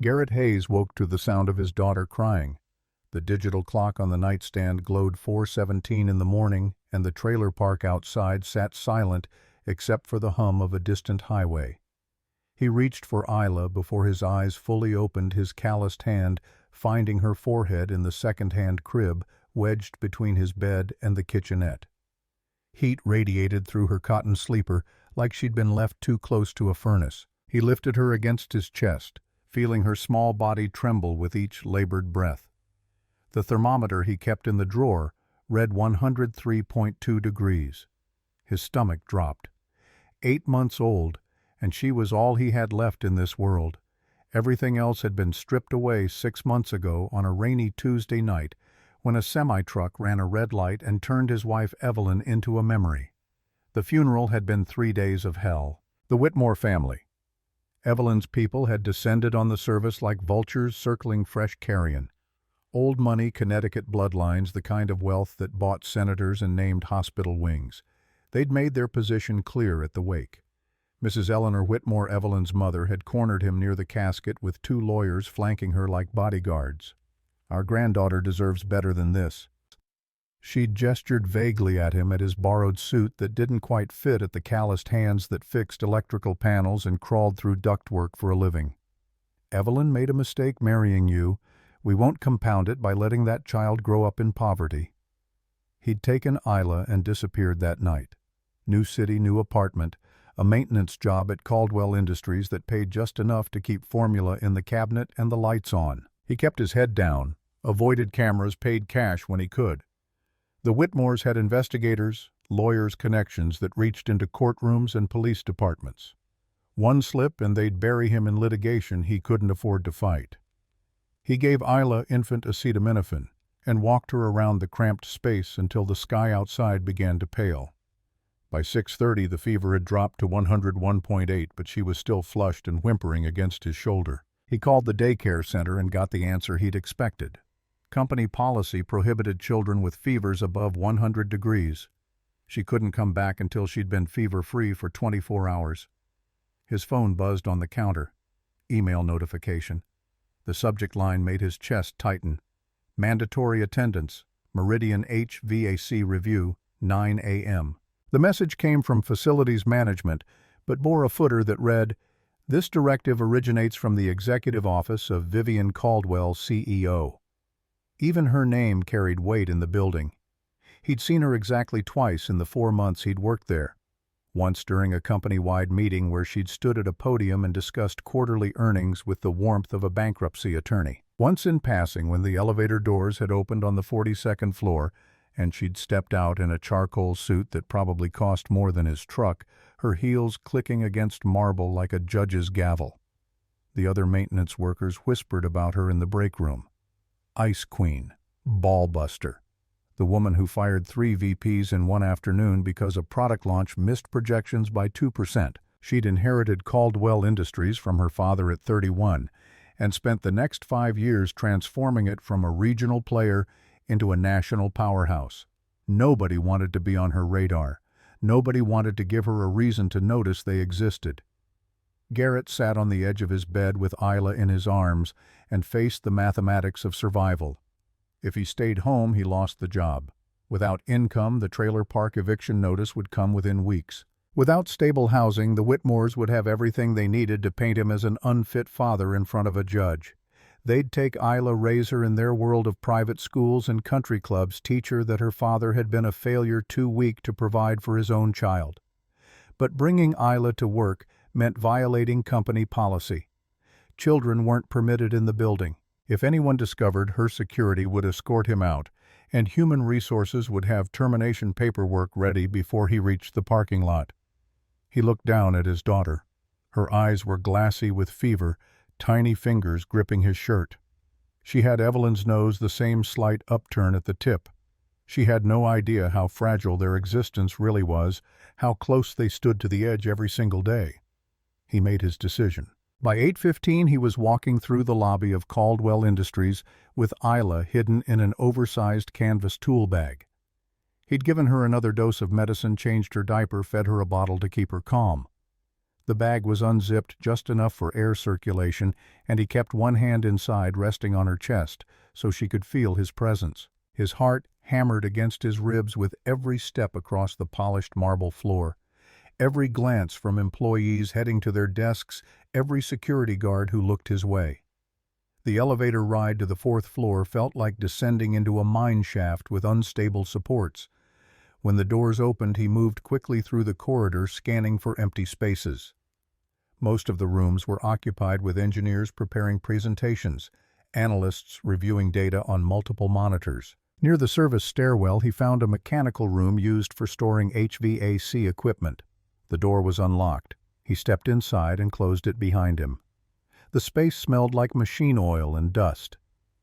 Garrett Hayes woke to the sound of his daughter crying. The digital clock on the nightstand glowed 4:17 in the morning, and the trailer park outside sat silent except for the hum of a distant highway. He reached for Isla before his eyes fully opened, his calloused hand finding her forehead in the second-hand crib wedged between his bed and the kitchenette. Heat radiated through her cotton sleeper like she'd been left too close to a furnace. He lifted her against his chest, feeling her small body tremble with each labored breath. The thermometer he kept in the drawer read 103.2 degrees. His stomach dropped. 8 months old, and she was all he had left in this world. Everything else had been stripped away 6 months ago on a rainy Tuesday night when a semi-truck ran a red light and turned his wife Evelyn into a memory. The funeral had been 3 days of hell. The Whitmore family. Evelyn's people had descended on the service like vultures circling fresh carrion. Old money Connecticut bloodlines, the kind of wealth that bought senators and named hospital wings. They'd made their position clear at the wake. Mrs. Eleanor Whitmore, Evelyn's mother, had cornered him near the casket with 2 lawyers flanking her like bodyguards. "Our granddaughter deserves better than this." She'd gestured vaguely at him at his borrowed suit that didn't quite fit at the calloused hands that fixed electrical panels and crawled through ductwork for a living. "Evelyn made a mistake marrying you. We won't compound it by letting that child grow up in poverty." He'd taken Isla and disappeared that night. New city, new apartment, a maintenance job at Caldwell Industries that paid just enough to keep formula in the cabinet and the lights on. He kept his head down, avoided cameras, paid cash when he could. The Whitmores had investigators, lawyers' connections that reached into courtrooms and police departments. One slip and they'd bury him in litigation he couldn't afford to fight. He gave Isla infant acetaminophen and walked her around the cramped space until the sky outside began to pale. By 6:30 the fever had dropped to 101.8, but she was still flushed and whimpering against his shoulder. He called the daycare center and got the answer he'd expected. Company policy prohibited children with fevers above 100 degrees. She couldn't come back until she'd been fever-free for 24 hours. His phone buzzed on the counter. Email notification. The subject line made his chest tighten. Mandatory attendance. Meridian HVAC review, 9 a.m. The message came from facilities management, but bore a footer that read, "This directive originates from the executive office of Vivian Caldwell, CEO." Even her name carried weight in the building. He'd seen her exactly twice in the 4 months he'd worked there. Once during a company-wide meeting where she'd stood at a podium and discussed quarterly earnings with the warmth of a bankruptcy attorney. Once in passing when the elevator doors had opened on the 42nd floor and she'd stepped out in a charcoal suit that probably cost more than his truck, her heels clicking against marble like a judge's gavel. The other maintenance workers whispered about her in the break room. Ice Queen, Ball Buster, the woman who fired 3 VPs in one afternoon because a product launch missed projections by 2%. She'd inherited Caldwell Industries from her father at 31 and spent the next 5 years transforming it from a regional player into a national powerhouse. Nobody wanted to be on her radar. Nobody wanted to give her a reason to notice they existed. Garrett sat on the edge of his bed with Isla in his arms and faced the mathematics of survival. If he stayed home, he lost the job. Without income, the trailer park eviction notice would come within weeks. Without stable housing, the Whitmores would have everything they needed to paint him as an unfit father in front of a judge. They'd take Isla, raise her in their world of private schools and country clubs, teach her that her father had been a failure too weak to provide for his own child. But bringing Isla to work meant violating company policy. Children weren't permitted in the building. If anyone discovered, her security would escort him out, and human resources would have termination paperwork ready before he reached the parking lot. He looked down at his daughter. Her eyes were glassy with fever, tiny fingers gripping his shirt. She had Evelyn's nose the same slight upturn at the tip. She had no idea how fragile their existence really was, how close they stood to the edge every single day. He made his decision. By 8:15 he was walking through the lobby of Caldwell Industries with Isla hidden in an oversized canvas tool bag. He'd given her another dose of medicine, changed her diaper, fed her a bottle to keep her calm. The bag was unzipped just enough for air circulation, and he kept one hand inside resting on her chest so she could feel his presence. His heart hammered against his ribs with every step across the polished marble floor. Every glance from employees heading to their desks, every security guard who looked his way. The elevator ride to the fourth floor felt like descending into a mine shaft with unstable supports. When the doors opened, he moved quickly through the corridor, scanning for empty spaces. Most of the rooms were occupied with engineers preparing presentations, analysts reviewing data on multiple monitors. Near the service stairwell, he found a mechanical room used for storing HVAC equipment. The door was unlocked. He stepped inside and closed it behind him. The space smelled like machine oil and dust.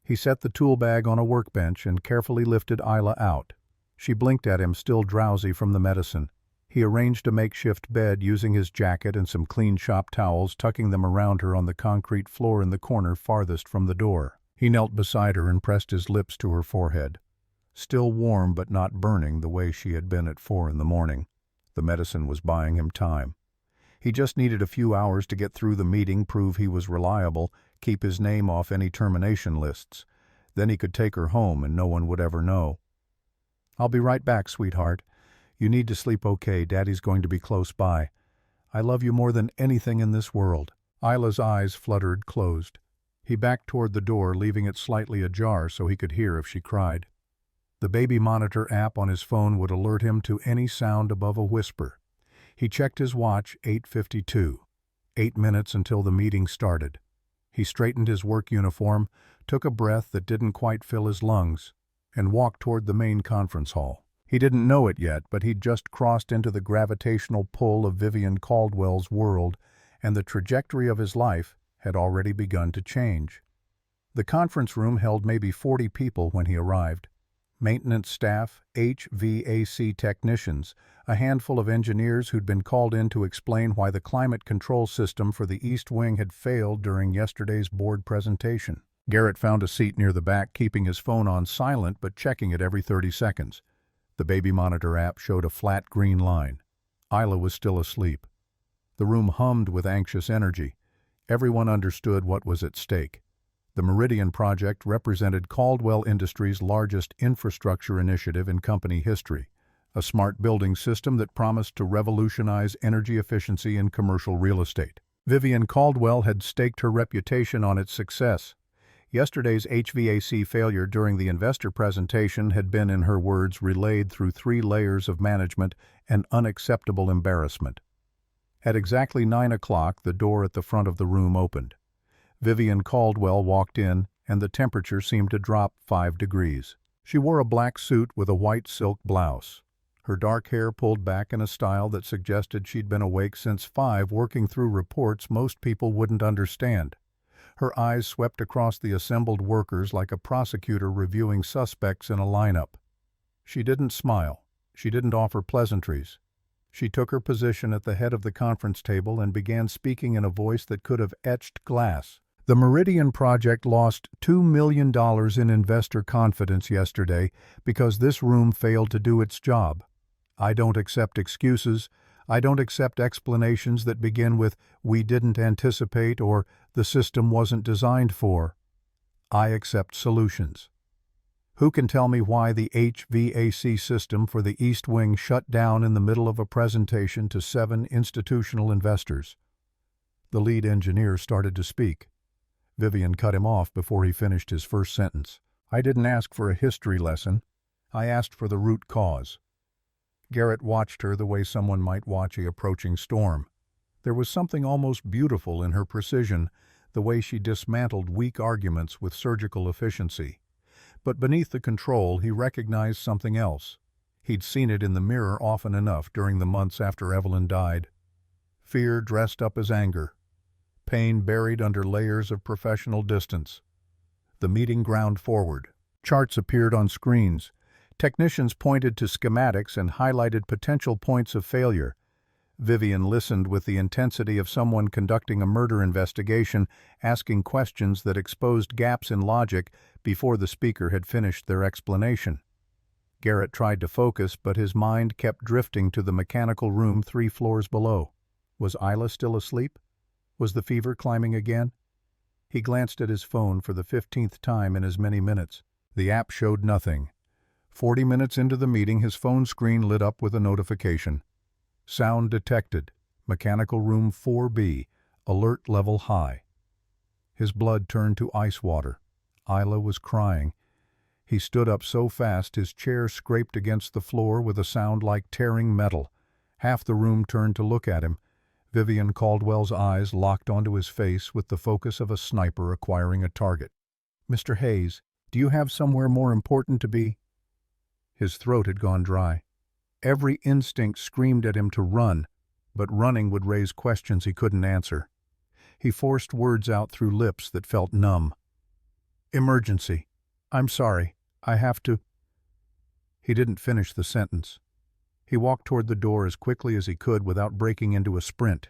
He set the tool bag on a workbench and carefully lifted Isla out. She blinked at him, still drowsy from the medicine. He arranged a makeshift bed using his jacket and some clean shop towels, tucking them around her on the concrete floor in the corner farthest from the door. He knelt beside her and pressed his lips to her forehead. Still warm but not burning the way she had been at 4 in the morning. The medicine was buying him time. He just needed a few hours to get through the meeting, prove he was reliable, keep his name off any termination lists. Then he could take her home and no one would ever know. "I'll be right back, sweetheart. You need to sleep okay. Daddy's going to be close by. I love you more than anything in this world." Isla's eyes fluttered closed. He backed toward the door, leaving it slightly ajar so he could hear if she cried. The baby monitor app on his phone would alert him to any sound above a whisper. He checked his watch, 8:52. 8 minutes until the meeting started. He straightened his work uniform, took a breath that didn't quite fill his lungs, and walked toward the main conference hall. He didn't know it yet, but he'd just crossed into the gravitational pull of Vivian Caldwell's world, and the trajectory of his life had already begun to change. The conference room held maybe 40 people when he arrived. Maintenance staff, HVAC technicians, a handful of engineers who'd been called in to explain why the climate control system for the East Wing had failed during yesterday's board presentation. Garrett found a seat near the back, keeping his phone on silent but checking it every 30 seconds. The baby monitor app showed a flat green line. Isla was still asleep. The room hummed with anxious energy. Everyone understood what was at stake. The Meridian project represented Caldwell Industries' largest infrastructure initiative in company history, a smart building system that promised to revolutionize energy efficiency in commercial real estate. Vivian Caldwell had staked her reputation on its success. Yesterday's HVAC failure during the investor presentation had been, in her words, relayed through 3 layers of management and unacceptable embarrassment. At exactly 9 o'clock, the door at the front of the room opened. Vivian Caldwell walked in, and the temperature seemed to drop 5 degrees. She wore a black suit with a white silk blouse. Her dark hair pulled back in a style that suggested she'd been awake since 5, working through reports most people wouldn't understand. Her eyes swept across the assembled workers like a prosecutor reviewing suspects in a lineup. She didn't smile. She didn't offer pleasantries. She took her position at the head of the conference table and began speaking in a voice that could have etched glass. The Meridian project lost $2 million in investor confidence yesterday because this room failed to do its job. I don't accept excuses. I don't accept explanations that begin with "we didn't anticipate" or "the system wasn't designed for." I accept solutions. Who can tell me why the HVAC system for the East Wing shut down in the middle of a presentation to 7 institutional investors? The lead engineer started to speak. Vivian cut him off before he finished his first sentence. "I didn't ask for a history lesson. I asked for the root cause." Garrett watched her the way someone might watch an approaching storm. There was something almost beautiful in her precision, the way she dismantled weak arguments with surgical efficiency. But beneath the control, he recognized something else. He'd seen it in the mirror often enough during the months after Evelyn died. Fear dressed up as anger. Pain buried under layers of professional distance. The meeting ground forward. Charts appeared on screens. Technicians pointed to schematics and highlighted potential points of failure. Vivian listened with the intensity of someone conducting a murder investigation, asking questions that exposed gaps in logic before the speaker had finished their explanation. Garrett tried to focus, but his mind kept drifting to the mechanical room 3 floors below. Was Isla still asleep? Was the fever climbing again? He glanced at his phone for the 15th time in as many minutes. The app showed nothing. 40 minutes into the meeting, his phone screen lit up with a notification. Sound detected. Mechanical room 4B. Alert level high. His blood turned to ice water. Isla was crying. He stood up so fast his chair scraped against the floor with a sound like tearing metal. Half the room turned to look at him. Vivian Caldwell's eyes locked onto his face with the focus of a sniper acquiring a target. "Mr. Hayes, do you have somewhere more important to be?" His throat had gone dry. Every instinct screamed at him to run, but running would raise questions he couldn't answer. He forced words out through lips that felt numb. "Emergency. I'm sorry. I have to—" He didn't finish the sentence. He walked toward the door as quickly as he could without breaking into a sprint.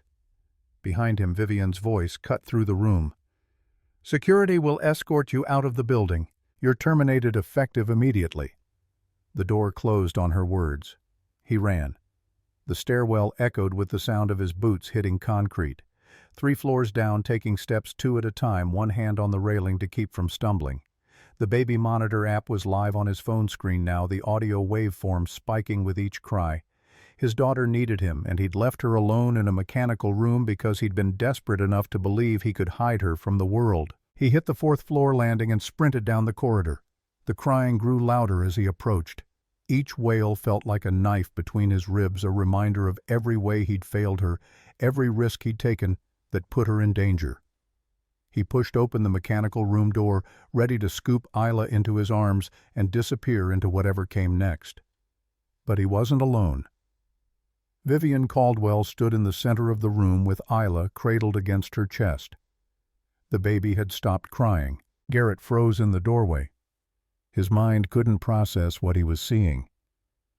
Behind him, Vivian's voice cut through the room. "Security will escort you out of the building. You're terminated effective immediately." The door closed on her words. He ran. The stairwell echoed with the sound of his boots hitting concrete. 3 floors down, taking steps 2 at a time, one hand on the railing to keep from stumbling. The baby monitor app was live on his phone screen now, the audio waveform spiking with each cry. His daughter needed him, and he'd left her alone in a mechanical room because he'd been desperate enough to believe he could hide her from the world. He hit the 4th floor landing and sprinted down the corridor. The crying grew louder as he approached. Each wail felt like a knife between his ribs, a reminder of every way he'd failed her, every risk he'd taken that put her in danger. He pushed open the mechanical room door, ready to scoop Isla into his arms and disappear into whatever came next. But he wasn't alone. Vivian Caldwell stood in the center of the room with Isla cradled against her chest. The baby had stopped crying. Garrett froze in the doorway. His mind couldn't process what he was seeing.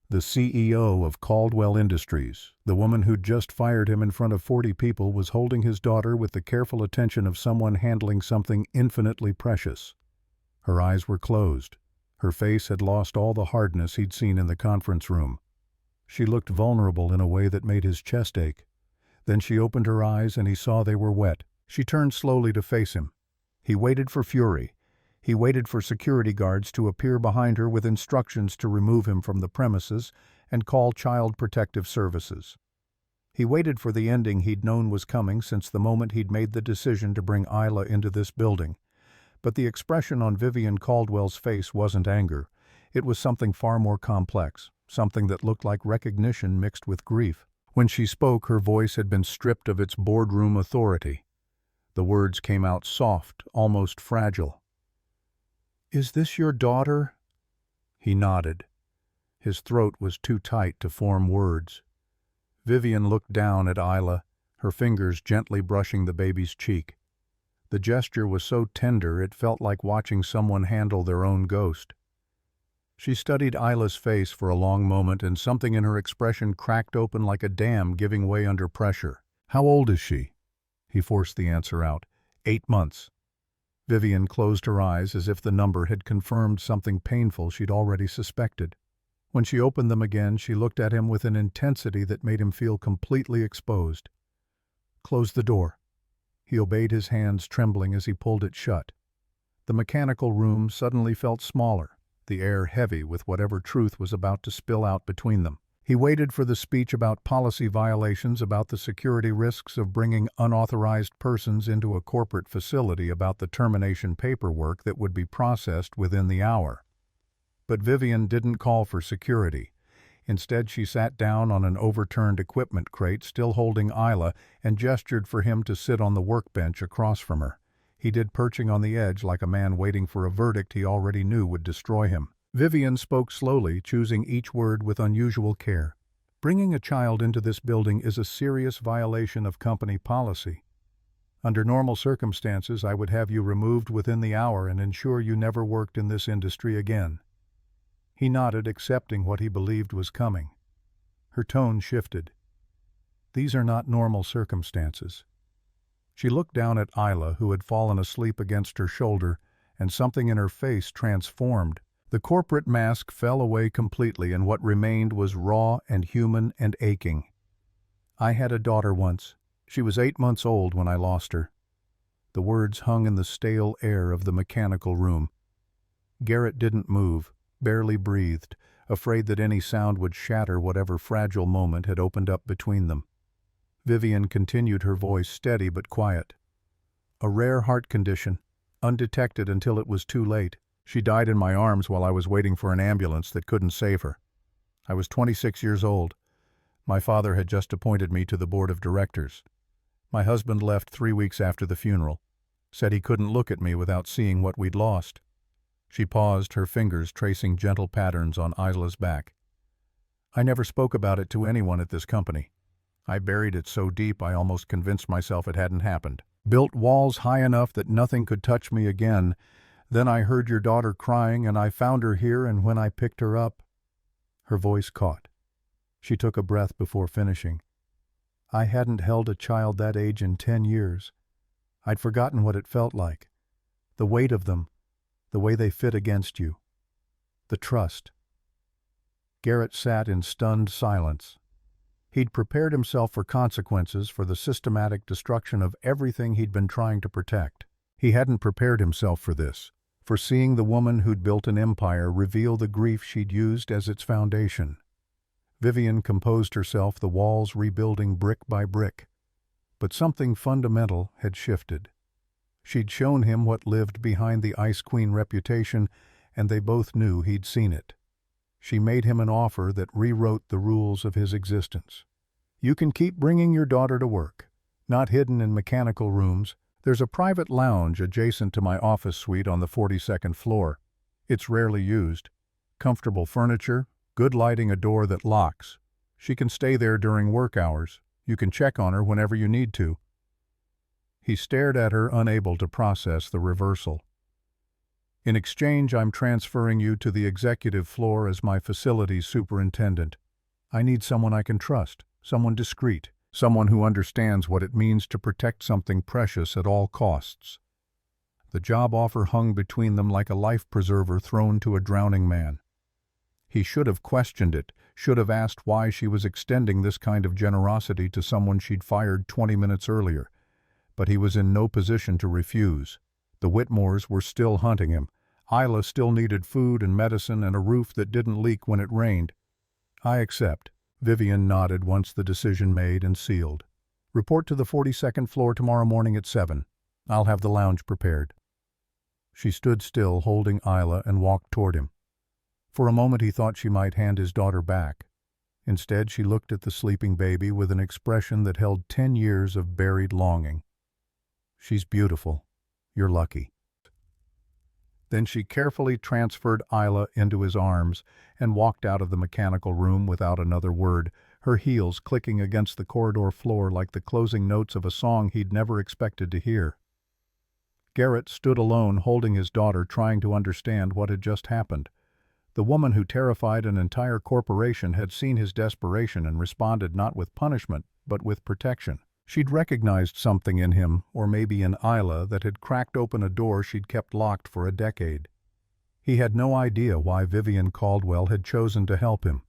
The CEO of Caldwell Industries, the woman who'd just fired him in front of 40 people, was holding his daughter with the careful attention of someone handling something infinitely precious. Her eyes were closed. Her face had lost all the hardness he'd seen in the conference room. She looked vulnerable in a way that made his chest ache. Then she opened her eyes and he saw they were wet. She turned slowly to face him. He waited for fury. He waited for security guards to appear behind her with instructions to remove him from the premises and call Child Protective Services. He waited for the ending he'd known was coming since the moment he'd made the decision to bring Isla into this building. But the expression on Vivian Caldwell's face wasn't anger. It was something far more complex, something that looked like recognition mixed with grief. When she spoke, her voice had been stripped of its boardroom authority. The words came out soft, almost fragile. "Is this your daughter?" He nodded. His throat was too tight to form words. Vivian looked down at Isla, her fingers gently brushing the baby's cheek. The gesture was so tender it felt like watching someone handle their own ghost. She studied Isla's face for a long moment, and something in her expression cracked open like a dam giving way under pressure. "How old is she?" He forced the answer out. 8 months. Vivian closed her eyes as if the number had confirmed something painful she'd already suspected. When she opened them again, she looked at him with an intensity that made him feel completely exposed. "Close the door." He obeyed, his hands trembling as he pulled it shut. The mechanical room suddenly felt smaller, the air heavy with whatever truth was about to spill out between them. He waited for the speech about policy violations, about the security risks of bringing unauthorized persons into a corporate facility, about the termination paperwork that would be processed within the hour. But Vivian didn't call for security. Instead, she sat down on an overturned equipment crate, still holding Isla, and gestured for him to sit on the workbench across from her. He did, perching on the edge like a man waiting for a verdict he already knew would destroy him. Vivian spoke slowly, choosing each word with unusual care. "Bringing a child into this building is a serious violation of company policy. Under normal circumstances, I would have you removed within the hour and ensure you never worked in this industry again." He nodded, accepting what he believed was coming. Her tone shifted. "These are not normal circumstances." She looked down at Isla, who had fallen asleep against her shoulder, and something in her face transformed. The corporate mask fell away completely, and what remained was raw and human and aching. I had a daughter once. She was 8 months old when I lost her." The words hung in the stale air of the mechanical room. Garrett didn't move, barely breathed, afraid that any sound would shatter whatever fragile moment had opened up between them. Vivian continued, her voice steady but quiet. "A rare heart condition, undetected until it was too late. She died in my arms while I was waiting for an ambulance that couldn't save her. I was 26 years old. My father had just appointed me to the board of directors. My husband left 3 weeks after the funeral, said he couldn't look at me without seeing what we'd lost." She paused, her fingers tracing gentle patterns on Isla's back. "I never spoke about it to anyone at this company. I buried it so deep I almost convinced myself it hadn't happened. Built walls high enough that nothing could touch me again. Then I heard your daughter crying and I found her here, and when I picked her up—" Her voice caught. She took a breath before finishing. "I hadn't held a child that age in 10 years. I'd forgotten what it felt like. The weight of them, the way they fit against you. The trust." Garrett sat in stunned silence. He'd prepared himself for consequences for the systematic destruction of everything he'd been trying to protect. He hadn't prepared himself for this, for seeing the woman who'd built an empire reveal the grief she'd used as its foundation. Vivian composed herself, the walls rebuilding brick by brick. But something fundamental had shifted. She'd shown him what lived behind the Ice Queen reputation, and they both knew he'd seen it. She made him an offer that rewrote the rules of his existence. "You can keep bringing your daughter to work, not hidden in mechanical rooms. There's a private lounge adjacent to my office suite on the 42nd floor. It's rarely used. Comfortable furniture, good lighting, a door that locks. She can stay there during work hours. You can check on her whenever you need to." He stared at her, unable to process the reversal. "In exchange, I'm transferring you to the executive floor as my facilities superintendent. I need someone I can trust, someone discreet, someone who understands what it means to protect something precious at all costs." The job offer hung between them like a life preserver thrown to a drowning man. He should have questioned it, should have asked why she was extending this kind of generosity to someone she'd fired 20 minutes earlier. But he was in no position to refuse. The Whitmores were still hunting him. Isla still needed food and medicine and a roof that didn't leak when it rained. "I accept." Vivian nodded once the decision made and sealed. "Report to the 42nd floor tomorrow morning at 7. I'll have the lounge prepared." She stood still, holding Isla, and walked toward him. For a moment he thought she might hand his daughter back. Instead, she looked at the sleeping baby with an expression that held 10 years of buried longing. "She's beautiful. You're lucky." Then she carefully transferred Isla into his arms and walked out of the mechanical room without another word, her heels clicking against the corridor floor like the closing notes of a song he'd never expected to hear. Garrett stood alone, holding his daughter, trying to understand what had just happened. The woman who terrified an entire corporation had seen his desperation and responded not with punishment, but with protection. She'd recognized something in him, or maybe in Isla, that had cracked open a door she'd kept locked for a decade. He had no idea why Vivian Caldwell had chosen to help him.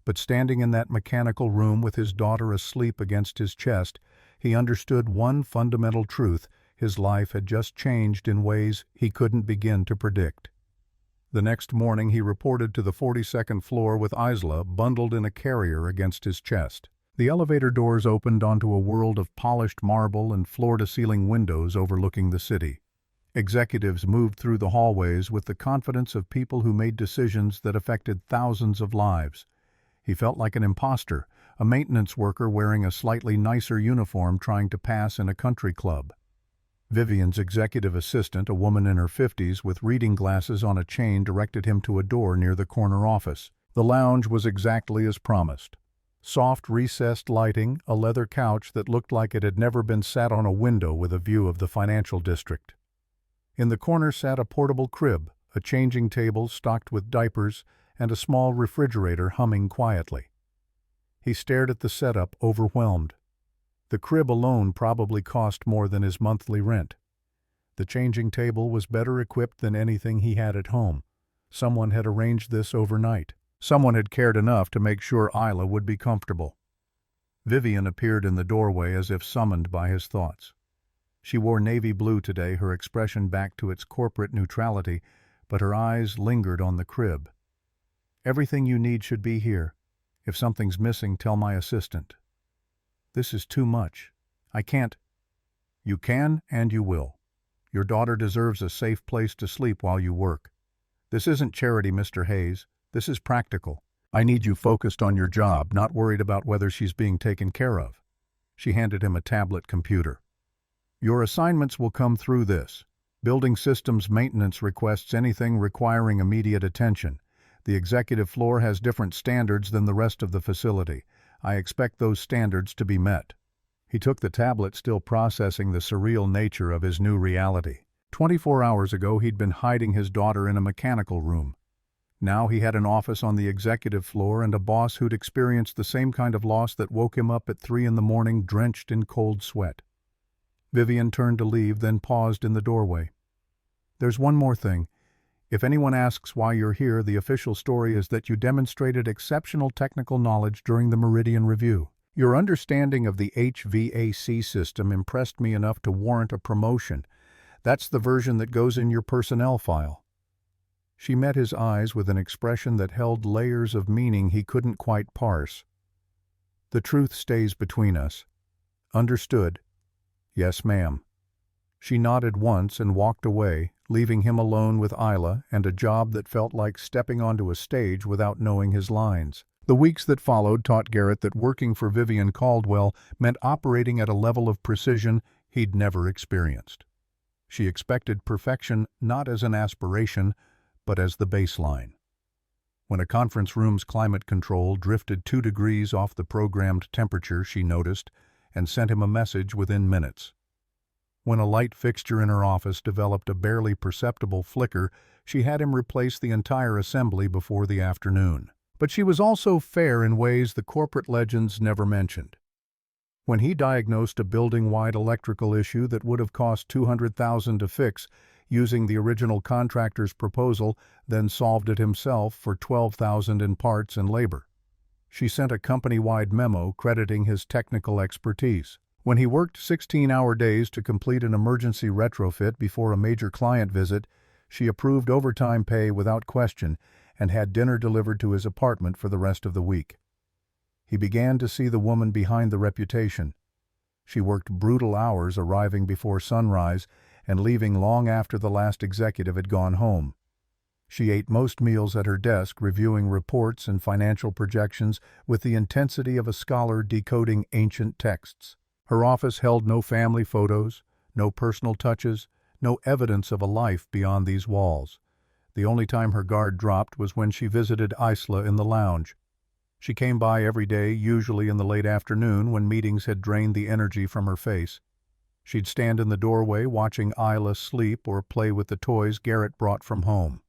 But standing in that mechanical room with his daughter asleep against his chest, he understood one fundamental truth: his life had just changed in ways he couldn't begin to predict. The next morning he reported to the 42nd floor with Isla bundled in a carrier against his chest. The elevator doors opened onto a world of polished marble and floor-to-ceiling windows overlooking the city. Executives moved through the hallways with the confidence of people who made decisions that affected thousands of lives. He felt like an imposter, a maintenance worker wearing a slightly nicer uniform trying to pass in a country club. Vivian's executive assistant, a woman in her 50s with reading glasses on a chain, directed him to a door near the corner office. The lounge was exactly as promised. Soft, recessed lighting, a leather couch that looked like it had never been sat on a window with a view of the financial district. In the corner sat a portable crib, a changing table stocked with diapers, and a small refrigerator humming quietly. He stared at the setup, overwhelmed. The crib alone probably cost more than his monthly rent. The changing table was better equipped than anything he had at home. Someone had arranged this overnight. Someone had cared enough to make sure Isla would be comfortable. Vivian appeared in the doorway as if summoned by his thoughts. She wore navy blue today, her expression back to its corporate neutrality, but her eyes lingered on the crib. "Everything you need should be here. If something's missing, tell my assistant." "This is too much. I can't." "You can and you will. Your daughter deserves a safe place to sleep while you work. This isn't charity, Mr. Hayes. This is practical. I need you focused on your job, not worried about whether she's being taken care of." She handed him a tablet computer. "Your assignments will come through this. Building systems maintenance requests anything requiring immediate attention. The executive floor has different standards than the rest of the facility. I expect those standards to be met." He took the tablet, still processing the surreal nature of his new reality. 24 hours ago he'd been hiding his daughter in a mechanical room. Now he had an office on the executive floor and a boss who'd experienced the same kind of loss that woke him up at 3 in the morning drenched in cold sweat. Vivian turned to leave, then paused in the doorway. "There's one more thing. If anyone asks why you're here, the official story is that you demonstrated exceptional technical knowledge during the Meridian Review. Your understanding of the HVAC system impressed me enough to warrant a promotion. That's the version that goes in your personnel file." She met his eyes with an expression that held layers of meaning he couldn't quite parse. "The truth stays between us." "Understood." "Yes, ma'am." She nodded once and walked away, leaving him alone with Isla and a job that felt like stepping onto a stage without knowing his lines. The weeks that followed taught Garrett that working for Vivian Caldwell meant operating at a level of precision he'd never experienced. She expected perfection not as an aspiration, but as the baseline. When a conference room's climate control drifted 2 degrees off the programmed temperature, she noticed, and sent him a message within minutes. When a light fixture in her office developed a barely perceptible flicker, she had him replace the entire assembly before the afternoon. But she was also fair in ways the corporate legends never mentioned. When he diagnosed a building-wide electrical issue that would have cost $200,000 to fix, using the original contractor's proposal, then solved it himself for $12,000 in parts and labor. She sent a company-wide memo crediting his technical expertise. When he worked 16-hour days to complete an emergency retrofit before a major client visit, she approved overtime pay without question and had dinner delivered to his apartment for the rest of the week. He began to see the woman behind the reputation. She worked brutal hours, arriving before sunrise and leaving long after the last executive had gone home. She ate most meals at her desk, reviewing reports and financial projections with the intensity of a scholar decoding ancient texts. Her office held no family photos, no personal touches, no evidence of a life beyond these walls. The only time her guard dropped was when she visited Isla in the lounge. She came by every day, usually in the late afternoon when meetings had drained the energy from her face. She'd stand in the doorway watching Isla sleep or play with the toys Garrett brought from home.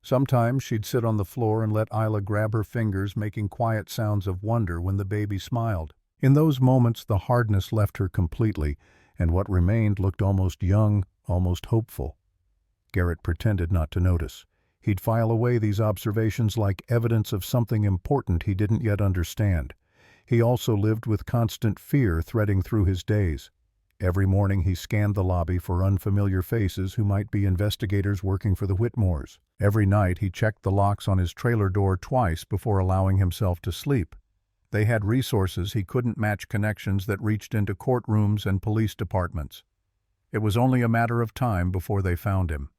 Sometimes she'd sit on the floor and let Isla grab her fingers, making quiet sounds of wonder when the baby smiled. In those moments, the hardness left her completely, and what remained looked almost young, almost hopeful. Garrett pretended not to notice. He'd file away these observations like evidence of something important he didn't yet understand. He also lived with constant fear threading through his days. Every morning he scanned the lobby for unfamiliar faces who might be investigators working for the Whitmores. Every night he checked the locks on his trailer door twice before allowing himself to sleep. They had resources he couldn't match, connections that reached into courtrooms and police departments. It was only a matter of time before they found him.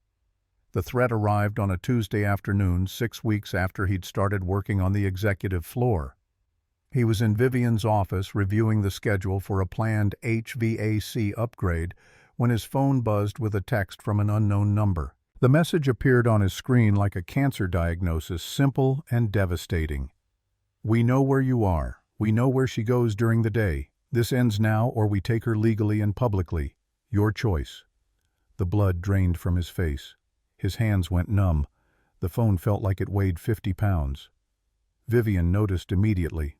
The threat arrived on a Tuesday afternoon, 6 weeks after he'd started working on the executive floor. He was in Vivian's office reviewing the schedule for a planned HVAC upgrade when his phone buzzed with a text from an unknown number. The message appeared on his screen like a cancer diagnosis, simple and devastating. "We know where you are. We know where she goes during the day. This ends now or we take her legally and publicly. Your choice." The blood drained from his face. His hands went numb. The phone felt like it weighed 50 pounds. Vivian noticed immediately.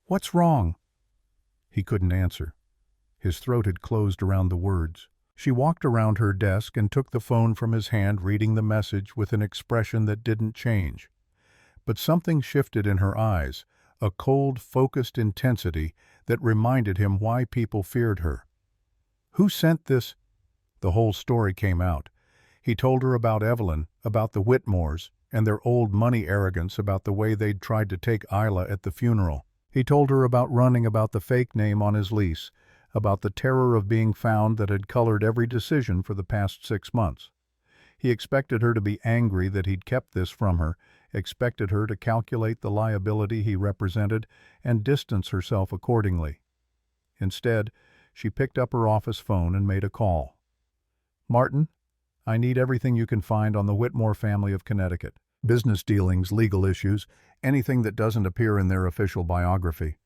"What's wrong?" He couldn't answer. His throat had closed around the words. She walked around her desk and took the phone from his hand, reading the message with an expression that didn't change. But something shifted in her eyes, a cold, focused intensity that reminded him why people feared her. Who sent this? The whole story came out. He told her about Evelyn, about the Whitmores, and their old money arrogance about the way they'd tried to take Isla at the funeral. He told her about running about the fake name on his lease, about the terror of being found that had colored every decision for the past 6 months. He expected her to be angry that he'd kept this from her, expected her to calculate the liability he represented and distance herself accordingly. Instead, she picked up her office phone and made a call. "Martin, I need everything you can find on the Whitmore family of Connecticut. Business dealings, legal issues, anything that doesn't appear in their official biography.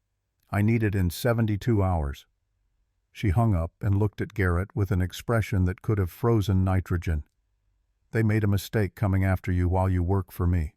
I need it in 72 hours. She hung up and looked at Garrett with an expression that could have frozen nitrogen. "They made a mistake coming after you while you work for me."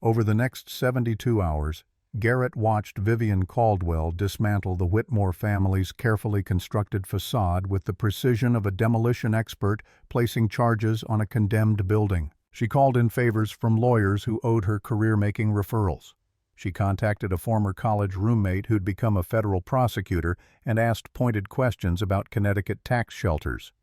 Over the next 72 hours, Garrett watched Vivian Caldwell dismantle the Whitmore family's carefully constructed facade with the precision of a demolition expert placing charges on a condemned building. She called in favors from lawyers who owed her career-making referrals. She contacted a former college roommate who'd become a federal prosecutor and asked pointed questions about Connecticut tax shelters.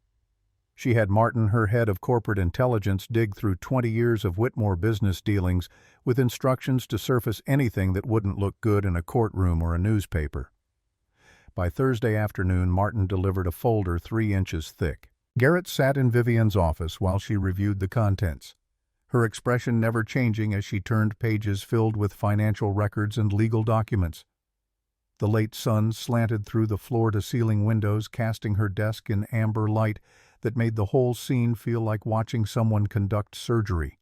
She had Martin, her head of corporate intelligence, dig through 20 years of Whitmore business dealings with instructions to surface anything that wouldn't look good in a courtroom or a newspaper. By Thursday afternoon, Martin delivered a folder 3 inches thick. Garrett sat in Vivian's office while she reviewed the contents, her expression never changing as she turned pages filled with financial records and legal documents. The late sun slanted through the floor-to-ceiling windows, casting her desk in amber light that made the whole scene feel like watching someone conduct surgery.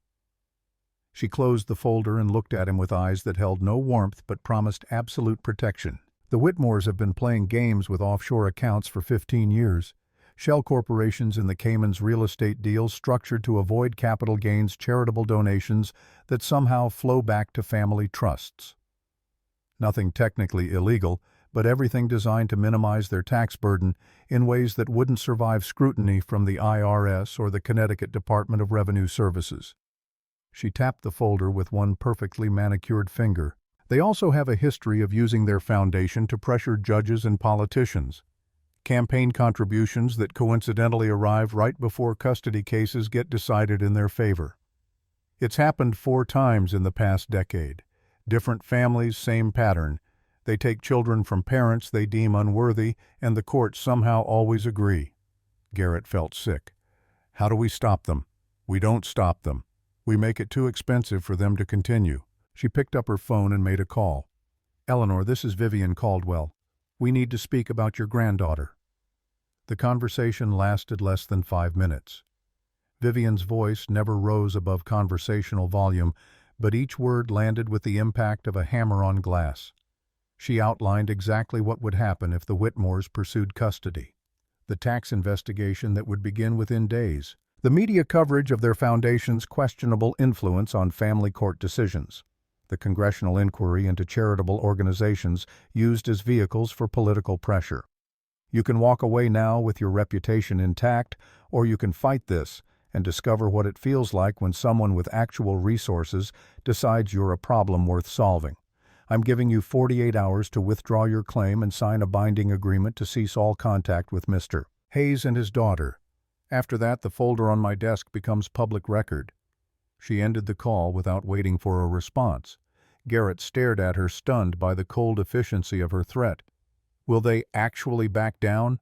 She closed the folder and looked at him with eyes that held no warmth but promised absolute protection. "The Whitmores have been playing games with offshore accounts for 15 years. Shell corporations in the Caymans real estate deals structured to avoid capital gains charitable donations that somehow flow back to family trusts. Nothing technically illegal, but everything designed to minimize their tax burden in ways that wouldn't survive scrutiny from the IRS or the Connecticut Department of Revenue Services." She tapped the folder with one perfectly manicured finger. "They also have a history of using their foundation to pressure judges and politicians. Campaign contributions that coincidentally arrive right before custody cases get decided in their favor. It's happened 4 times in the past decade. Different families, same pattern. They take children from parents they deem unworthy, and the courts somehow always agree." Garrett felt sick. "How do we stop them?" "We don't stop them. We make it too expensive for them to continue." She picked up her phone and made a call. "Eleanor, this is Vivian Caldwell. We need to speak about your granddaughter." The conversation lasted less than 5 minutes. Vivian's voice never rose above conversational volume, but each word landed with the impact of a hammer on glass. She outlined exactly what would happen if the Whitmores pursued custody. The tax investigation that would begin within days. The media coverage of their foundation's questionable influence on family court decisions. The congressional inquiry into charitable organizations used as vehicles for political pressure. You can walk away now with your reputation intact, or you can fight this and discover what it feels like when someone with actual resources decides you're a problem worth solving. I'm giving you 48 hours to withdraw your claim and sign a binding agreement to cease all contact with Mr. Hayes and his daughter. After that, the folder on my desk becomes public record." She ended the call without waiting for a response. Garrett stared at her, stunned by the cold efficiency of her threat. Will they actually back down?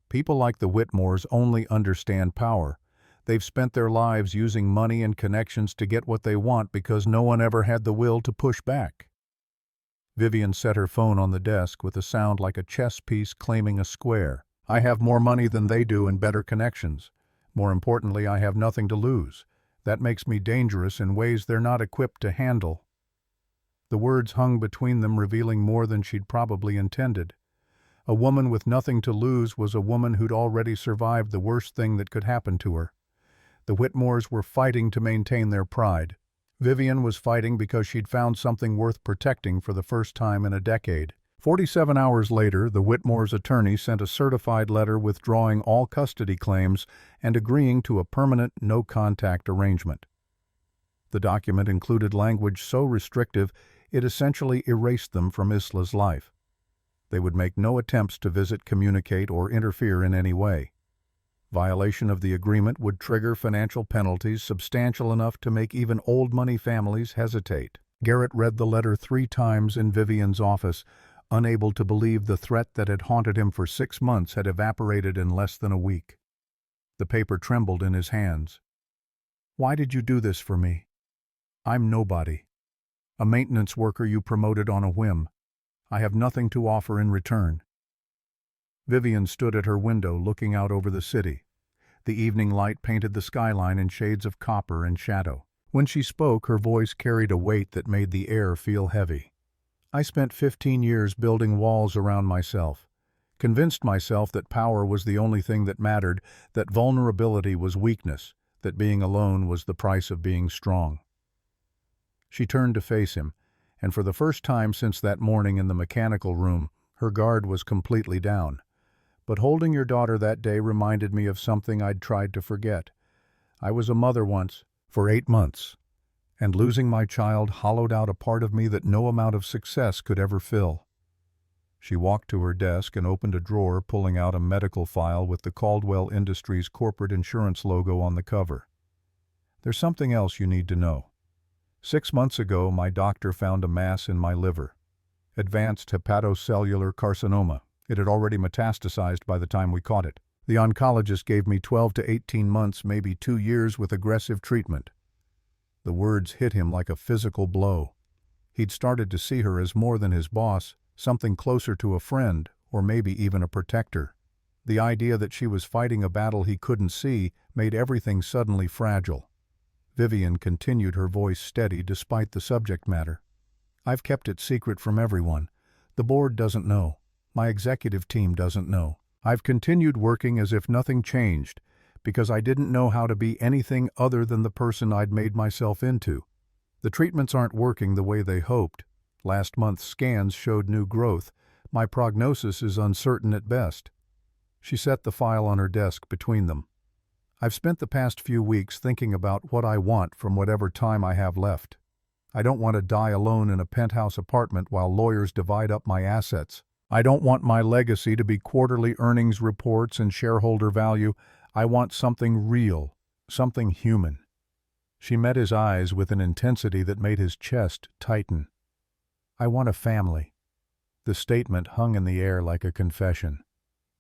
People like the Whitmores only understand power. They've spent their lives using money and connections to get what they want because no one ever had the will to push back. Vivian set her phone on the desk with a sound like a chess piece claiming a square. "I have more money than they do and better connections. More importantly, I have nothing to lose. That makes me dangerous in ways they're not equipped to handle." The words hung between them, revealing more than she'd probably intended. A woman with nothing to lose was a woman who'd already survived the worst thing that could happen to her. The Whitmores were fighting to maintain their pride. Vivian was fighting because she'd found something worth protecting for the first time in a decade. 47 hours later, the Whitmores' attorney sent a certified letter withdrawing all custody claims and agreeing to a permanent no-contact arrangement. The document included language so restrictive it essentially erased them from Isla's life. They would make no attempts to visit, communicate, or interfere in any way. Violation of the agreement would trigger financial penalties substantial enough to make even old-money families hesitate. Garrett read the letter 3 times in Vivian's office, unable to believe the threat that had haunted him for 6 months had evaporated in less than a week. The paper trembled in his hands. "Why did you do this for me? I'm nobody. A maintenance worker you promoted on a whim. I have nothing to offer in return." Vivian stood at her window looking out over the city. The evening light painted the skyline in shades of copper and shadow. When she spoke, her voice carried a weight that made the air feel heavy. "I spent 15 years building walls around myself, convinced myself that power was the only thing that mattered, that vulnerability was weakness, that being alone was the price of being strong." She turned to face him, and for the first time since that morning in the mechanical room, her guard was completely down. "But holding your daughter that day reminded me of something I'd tried to forget. I was a mother once, for 8 months, and losing my child hollowed out a part of me that no amount of success could ever fill." She walked to her desk and opened a drawer, pulling out a medical file with the Caldwell Industries corporate insurance logo on the cover. "There's something else you need to know. 6 months ago, my doctor found a mass in my liver. Advanced hepatocellular carcinoma. It had already metastasized by the time we caught it. The oncologist gave me 12 to 18 months, maybe 2 years, with aggressive treatment." The words hit him like a physical blow. He'd started to see her as more than his boss, something closer to a friend, or maybe even a protector. The idea that she was fighting a battle he couldn't see made everything suddenly fragile. Vivian continued, her voice steady despite the subject matter. "I've kept it secret from everyone. The board doesn't know. My executive team doesn't know. I've continued working as if nothing changed, because I didn't know how to be anything other than the person I'd made myself into. The treatments aren't working the way they hoped. Last month's scans showed new growth. My prognosis is uncertain at best." She set the file on her desk between them. "I've spent the past few weeks thinking about what I want from whatever time I have left. I don't want to die alone in a penthouse apartment while lawyers divide up my assets. I don't want my legacy to be quarterly earnings reports and shareholder value. I want something real, something human." She met his eyes with an intensity that made his chest tighten. "I want a family." The statement hung in the air like a confession.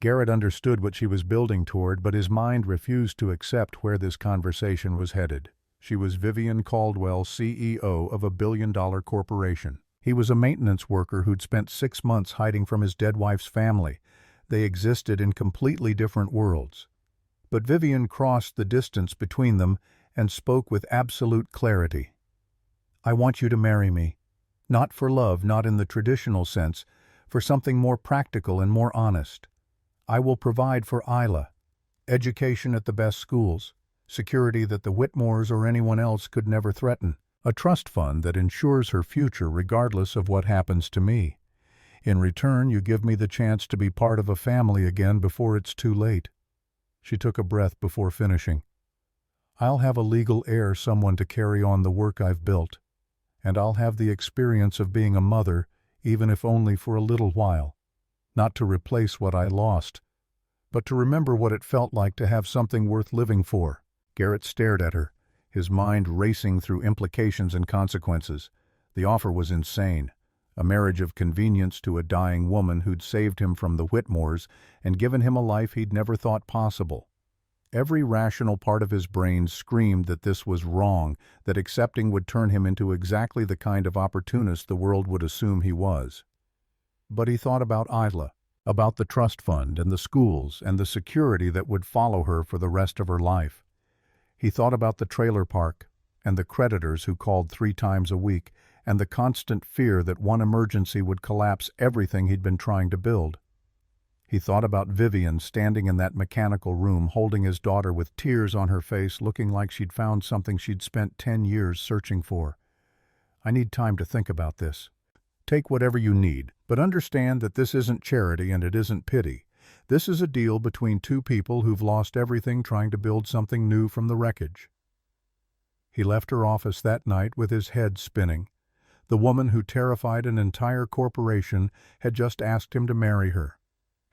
Garrett understood what she was building toward, but his mind refused to accept where this conversation was headed. She was Vivian Caldwell, CEO of a billion-dollar corporation. He was a maintenance worker who'd spent 6 months hiding from his dead wife's family. They existed in completely different worlds. But Vivian crossed the distance between them and spoke with absolute clarity. "I want you to marry me. Not for love, not in the traditional sense, for something more practical and more honest. I will provide for Isla, education at the best schools, security that the Whitmores or anyone else could never threaten, a trust fund that ensures her future regardless of what happens to me. In return, you give me the chance to be part of a family again before it's too late." She took a breath before finishing. "I'll have a legal heir, someone to carry on the work I've built. And I'll have the experience of being a mother, even if only for a little while. Not to replace what I lost, but to remember what it felt like to have something worth living for." Garrett stared at her, his mind racing through implications and consequences. The offer was insane. A marriage of convenience to a dying woman who'd saved him from the Whitmores and given him a life he'd never thought possible. Every rational part of his brain screamed that this was wrong, that accepting would turn him into exactly the kind of opportunist the world would assume he was. But he thought about Isla, about the trust fund and the schools and the security that would follow her for the rest of her life. He thought about the trailer park and the creditors who called 3 times a week and the constant fear that one emergency would collapse everything he'd been trying to build. He thought about Vivian standing in that mechanical room holding his daughter with tears on her face, looking like she'd found something she'd spent 10 years searching for. "I need time to think about this. Take whatever you need, but understand that this isn't charity and it isn't pity. This is a deal between 2 people who've lost everything trying to build something new from the wreckage." He left her office that night with his head spinning. The woman who terrified an entire corporation had just asked him to marry her.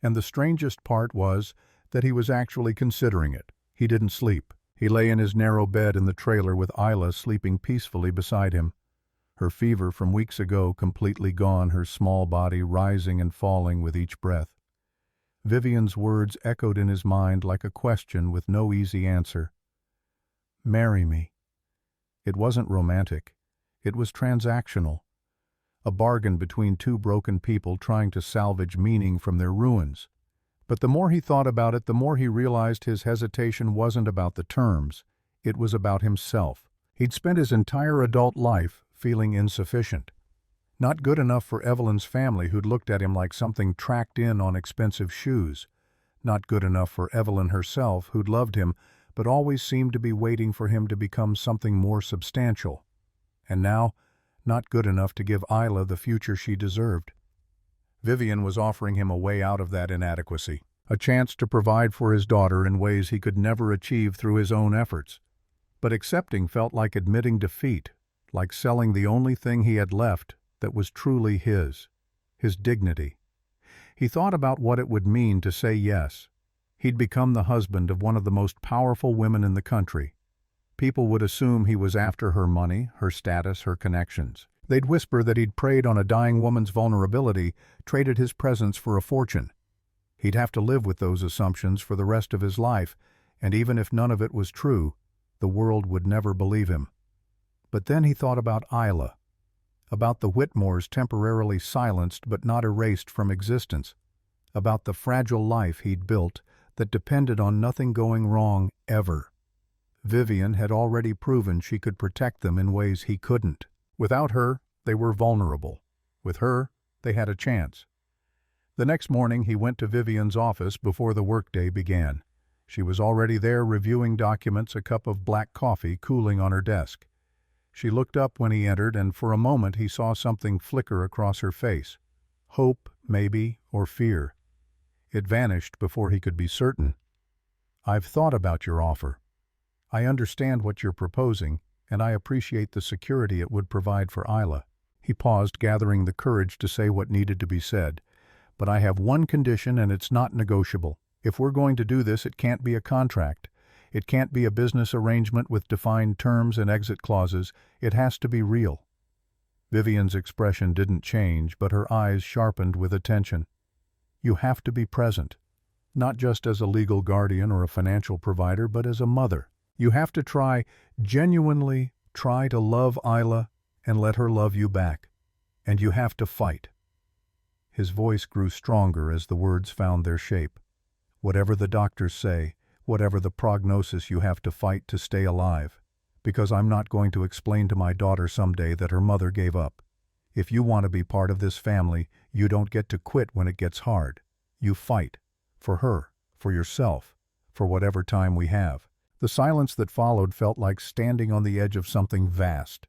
And the strangest part was that he was actually considering it. He didn't sleep. He lay in his narrow bed in the trailer with Isla sleeping peacefully beside him. Her fever from weeks ago completely gone, her small body rising and falling with each breath. Vivian's words echoed in his mind like a question with no easy answer. Marry me. It wasn't romantic. It was transactional. A bargain between two broken people trying to salvage meaning from their ruins. But the more he thought about it, the more he realized his hesitation wasn't about the terms. It was about himself. He'd spent his entire adult life feeling insufficient. Not good enough for Evelyn's family, who'd looked at him like something tracked in on expensive shoes. Not good enough for Evelyn herself, who'd loved him, but always seemed to be waiting for him to become something more substantial. And now, not good enough to give Isla the future she deserved. Vivian was offering him a way out of that inadequacy, a chance to provide for his daughter in ways he could never achieve through his own efforts. But accepting felt like admitting defeat, like selling the only thing he had left that was truly his dignity. He thought about what it would mean to say yes. He'd become the husband of one of the most powerful women in the country. People would assume he was after her money, her status, her connections. They'd whisper that he'd preyed on a dying woman's vulnerability, traded his presence for a fortune. He'd have to live with those assumptions for the rest of his life, and even if none of it was true, the world would never believe him. But then he thought about Isla, about the Whitmores temporarily silenced but not erased from existence, about the fragile life he'd built that depended on nothing going wrong ever. Vivian had already proven she could protect them in ways he couldn't. Without her, they were vulnerable. With her, they had a chance. The next morning he went to Vivian's office before the workday began. She was already there reviewing documents, a cup of black coffee cooling on her desk. She looked up when he entered, and for a moment he saw something flicker across her face. Hope, maybe, or fear. It vanished before he could be certain. I've thought about your offer. I understand what you're proposing, and I appreciate the security it would provide for Isla. He paused, gathering the courage to say what needed to be said. But I have one condition, and it's not negotiable. If we're going to do this, it can't be a contract. It can't be a business arrangement with defined terms and exit clauses. It has to be real. Vivian's expression didn't change, but her eyes sharpened with attention. You have to be present, not just as a legal guardian or a financial provider, but as a mother. You have to genuinely try to love Isla and let her love you back. And you have to fight. His voice grew stronger as the words found their shape. Whatever the doctors say, whatever the prognosis, you have to fight to stay alive. Because I'm not going to explain to my daughter someday that her mother gave up. If you want to be part of this family, you don't get to quit when it gets hard. You fight. For her, for yourself, for whatever time we have. The silence that followed felt like standing on the edge of something vast.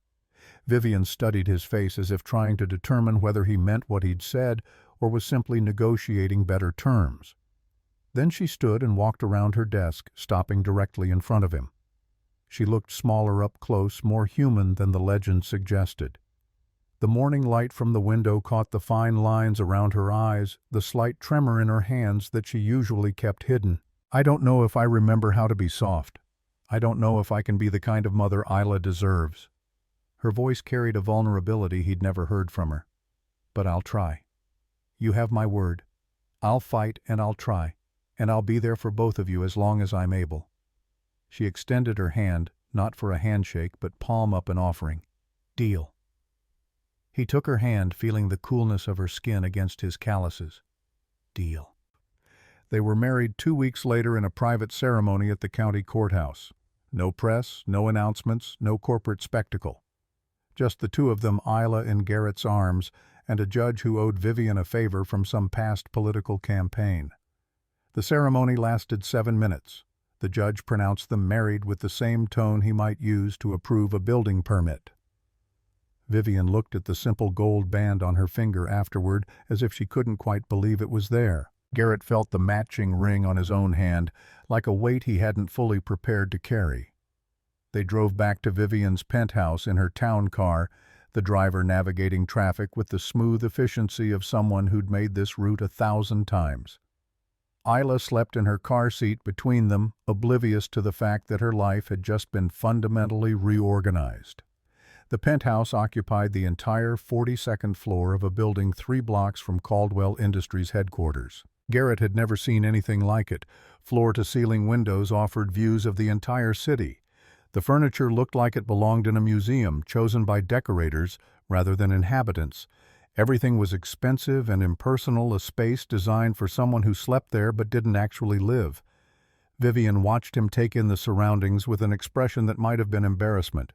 Vivian studied his face as if trying to determine whether he meant what he'd said or was simply negotiating better terms. Then she stood and walked around her desk, stopping directly in front of him. She looked smaller up close, more human than the legend suggested. The morning light from the window caught the fine lines around her eyes, the slight tremor in her hands that she usually kept hidden. I don't know if I remember how to be soft. I don't know if I can be the kind of mother Isla deserves. Her voice carried a vulnerability he'd never heard from her. But I'll try. You have my word. I'll fight and I'll try. And I'll be there for both of you as long as I'm able. She extended her hand, not for a handshake, but palm up, an offering. Deal. He took her hand, feeling the coolness of her skin against his calluses. Deal. They were married 2 weeks later in a private ceremony at the county courthouse. No press, no announcements, no corporate spectacle. Just the two of them, Isla in Garrett's arms, and a judge who owed Vivian a favor from some past political campaign. The ceremony lasted 7 minutes. The judge pronounced them married with the same tone he might use to approve a building permit. Vivian looked at the simple gold band on her finger afterward as if she couldn't quite believe it was there. Garrett felt the matching ring on his own hand, like a weight he hadn't fully prepared to carry. They drove back to Vivian's penthouse in her town car, the driver navigating traffic with the smooth efficiency of someone who'd made this route 1,000 times. Isla slept in her car seat between them, oblivious to the fact that her life had just been fundamentally reorganized. The penthouse occupied the entire 42nd floor of a building 3 blocks from Caldwell Industries headquarters. Garrett had never seen anything like it. Floor-to-ceiling windows offered views of the entire city. The furniture looked like it belonged in a museum, chosen by decorators rather than inhabitants. Everything was expensive and impersonal, a space designed for someone who slept there but didn't actually live. Vivian watched him take in the surroundings with an expression that might have been embarrassment.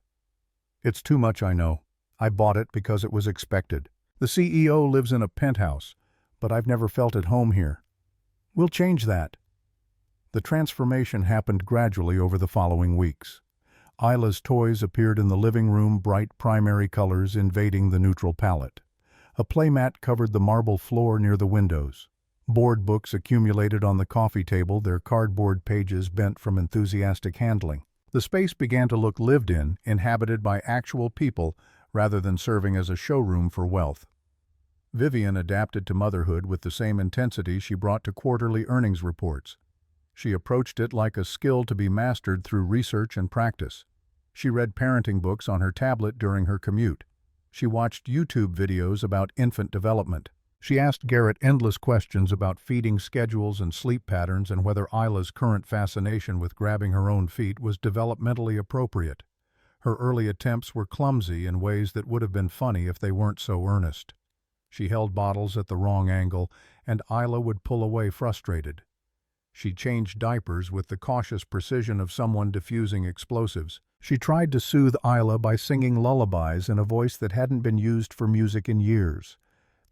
"It's too much, I know. I bought it because it was expected. The CEO lives in a penthouse, but I've never felt at home here. We'll change that." The transformation happened gradually over the following weeks. Isla's toys appeared in the living room, bright primary colors invading the neutral palette. A playmat covered the marble floor near the windows. Board books accumulated on the coffee table, their cardboard pages bent from enthusiastic handling. The space began to look lived in, inhabited by actual people rather than serving as a showroom for wealth. Vivian adapted to motherhood with the same intensity she brought to quarterly earnings reports. She approached it like a skill to be mastered through research and practice. She read parenting books on her tablet during her commute. She watched YouTube videos about infant development. She asked Garrett endless questions about feeding schedules and sleep patterns and whether Isla's current fascination with grabbing her own feet was developmentally appropriate. Her early attempts were clumsy in ways that would have been funny if they weren't so earnest. She held bottles at the wrong angle, and Isla would pull away frustrated. She changed diapers with the cautious precision of someone diffusing explosives. She tried to soothe Isla by singing lullabies in a voice that hadn't been used for music in years,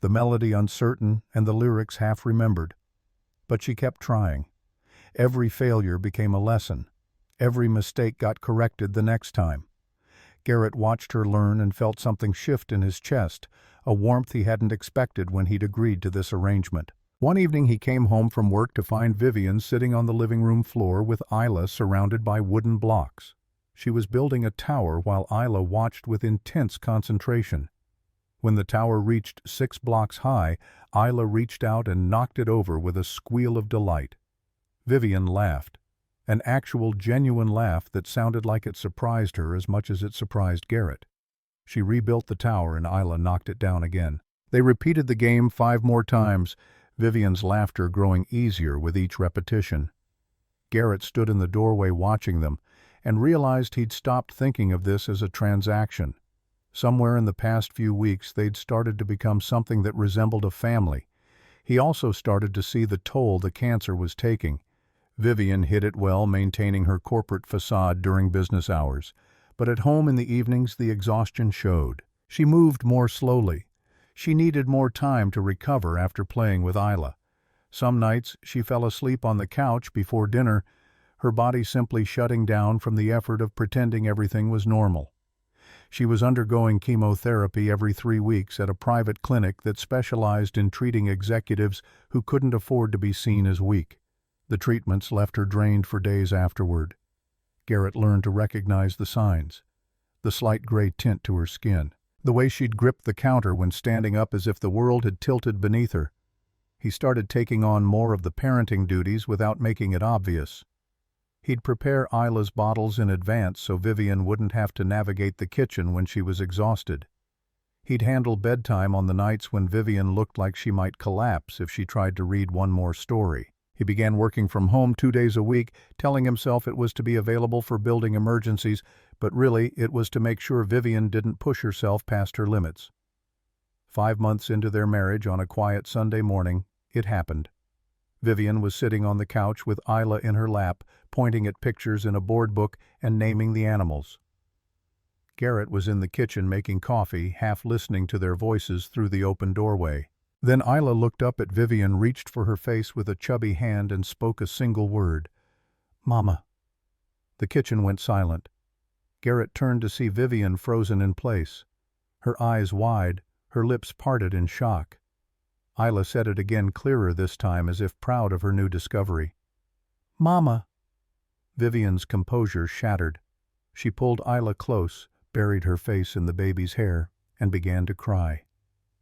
the melody uncertain and the lyrics half-remembered. But she kept trying. Every failure became a lesson. Every mistake got corrected the next time. Garrett watched her learn and felt something shift in his chest, a warmth he hadn't expected when he'd agreed to this arrangement. One evening he came home from work to find Vivian sitting on the living room floor with Isla surrounded by wooden blocks. She was building a tower while Isla watched with intense concentration. When the tower reached 6 blocks high, Isla reached out and knocked it over with a squeal of delight. Vivian laughed, an actual genuine laugh that sounded like it surprised her as much as it surprised Garrett. She rebuilt the tower and Isla knocked it down again. They repeated the game 5 more times, Vivian's laughter growing easier with each repetition. Garrett stood in the doorway watching them and realized he'd stopped thinking of this as a transaction. Somewhere in the past few weeks they'd started to become something that resembled a family. He also started to see the toll the cancer was taking. Vivian hid it well, maintaining her corporate facade during business hours. But at home in the evenings the exhaustion showed. She moved more slowly. She needed more time to recover after playing with Isla. Some nights she fell asleep on the couch before dinner, her body simply shutting down from the effort of pretending everything was normal. She was undergoing chemotherapy every 3 weeks at a private clinic that specialized in treating executives who couldn't afford to be seen as weak. The treatments left her drained for days afterward. Garrett learned to recognize the signs. The slight gray tint to her skin. The way she'd gripped the counter when standing up as if the world had tilted beneath her. He started taking on more of the parenting duties without making it obvious. He'd prepare Isla's bottles in advance so Vivian wouldn't have to navigate the kitchen when she was exhausted. He'd handle bedtime on the nights when Vivian looked like she might collapse if she tried to read one more story. He began working from home 2 days a week, telling himself it was to be available for building emergencies, but really it was to make sure Vivian didn't push herself past her limits. 5 months into their marriage, on a quiet Sunday morning, it happened. Vivian was sitting on the couch with Isla in her lap, pointing at pictures in a board book and naming the animals. Garrett was in the kitchen making coffee, half listening to their voices through the open doorway. Then Isla looked up at Vivian, reached for her face with a chubby hand and spoke a single word. "Mama." The kitchen went silent. Garrett turned to see Vivian frozen in place. Her eyes wide, her lips parted in shock. Isla said it again, clearer this time, as if proud of her new discovery. "Mama." Vivian's composure shattered. She pulled Isla close, buried her face in the baby's hair, and began to cry.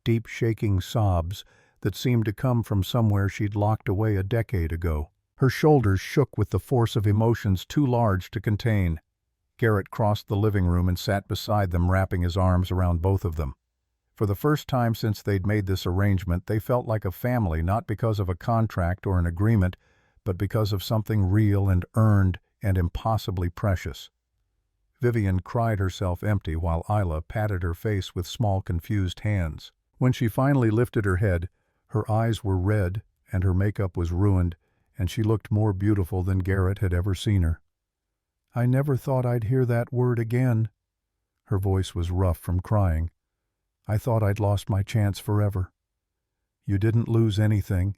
Deep shaking sobs that seemed to come from somewhere she'd locked away a decade ago. Her shoulders shook with the force of emotions too large to contain. Garrett crossed the living room and sat beside them, wrapping his arms around both of them. For the first time since they'd made this arrangement, they felt like a family, not because of a contract or an agreement, but because of something real and earned and impossibly precious. Vivian cried herself empty while Isla patted her face with small, confused hands. When she finally lifted her head, her eyes were red and her makeup was ruined, and she looked more beautiful than Garrett had ever seen her. "I never thought I'd hear that word again." Her voice was rough from crying. "I thought I'd lost my chance forever." "You didn't lose anything.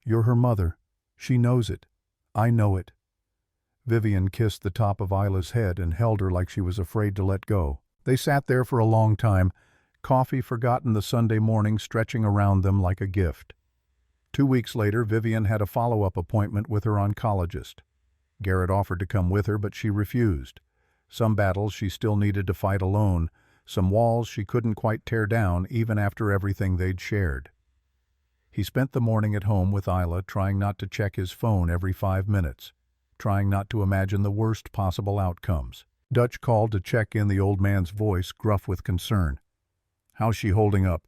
You're her mother. She knows it. I know it." Vivian kissed the top of Isla's head and held her like she was afraid to let go. They sat there for a long time, coffee forgotten the Sunday morning stretching around them like a gift. 2 weeks later, Vivian had a follow-up appointment with her oncologist. Garrett offered to come with her, but she refused. Some battles she still needed to fight alone, some walls she couldn't quite tear down even after everything they'd shared. He spent the morning at home with Isla, trying not to check his phone every 5 minutes, trying not to imagine the worst possible outcomes. Dutch called to check in, the old man's voice gruff with concern. "How's she holding up?"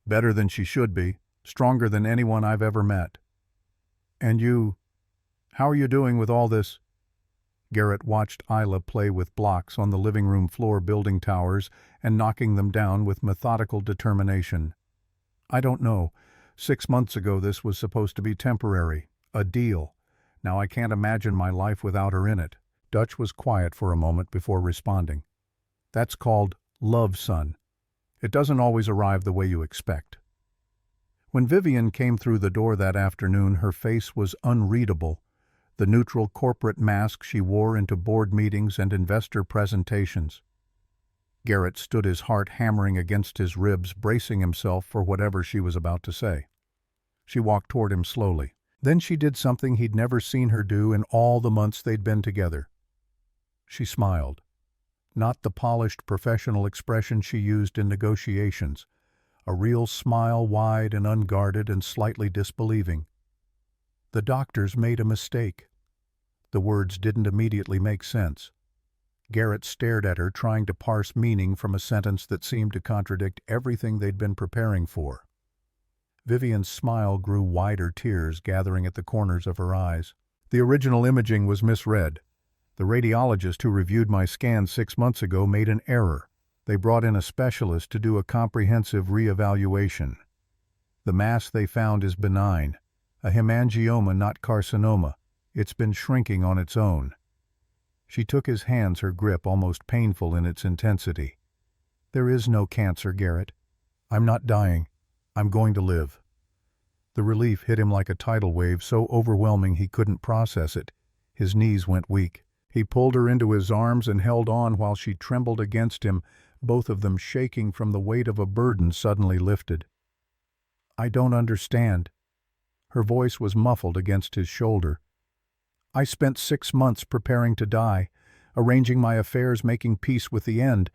"Better than she should be. Stronger than anyone I've ever met." "And you? How are you doing with all this?" Garrett watched Isla play with blocks on the living room floor, building towers and knocking them down with methodical determination. "I don't know. 6 months ago this was supposed to be temporary, a deal. Now I can't imagine my life without her in it." Dutch was quiet for a moment before responding. "That's called love, son. It doesn't always arrive the way you expect." When Vivian came through the door that afternoon, her face was unreadable, the neutral corporate mask she wore into board meetings and investor presentations. Garrett stood, his heart hammering against his ribs, bracing himself for whatever she was about to say. She walked toward him slowly. Then she did something he'd never seen her do in all the months they'd been together. She smiled. Not the polished professional expression she used in negotiations. A real smile, wide and unguarded and slightly disbelieving. "The doctors made a mistake." The words didn't immediately make sense. Garrett stared at her, trying to parse meaning from a sentence that seemed to contradict everything they'd been preparing for. Vivian's smile grew wider, tears gathering at the corners of her eyes. "The original imaging was misread. The radiologist who reviewed my scan 6 months ago made an error. They brought in a specialist to do a comprehensive reevaluation. The mass they found is benign, a hemangioma, not carcinoma. It's been shrinking on its own." She took his hands, her grip almost painful in its intensity. "There is no cancer, Garrett. I'm not dying. I'm going to live." The relief hit him like a tidal wave, so overwhelming he couldn't process it. His knees went weak. He pulled her into his arms and held on while she trembled against him, both of them shaking from the weight of a burden suddenly lifted. "I don't understand." Her voice was muffled against his shoulder. "I spent 6 months preparing to die, arranging my affairs, making peace with the end.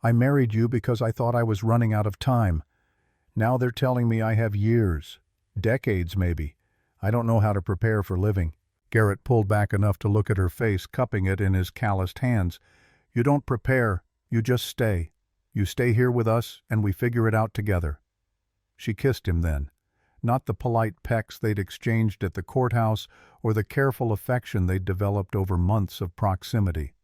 I married you because I thought I was running out of time. Now they're telling me I have years, decades maybe. I don't know how to prepare for living." Garrett pulled back enough to look at her face, cupping it in his calloused hands. "You don't prepare. You just stay. You stay here with us, and we figure it out together." She kissed him then. Not the polite pecks they'd exchanged at the courthouse or the careful affection they'd developed over months of proximity.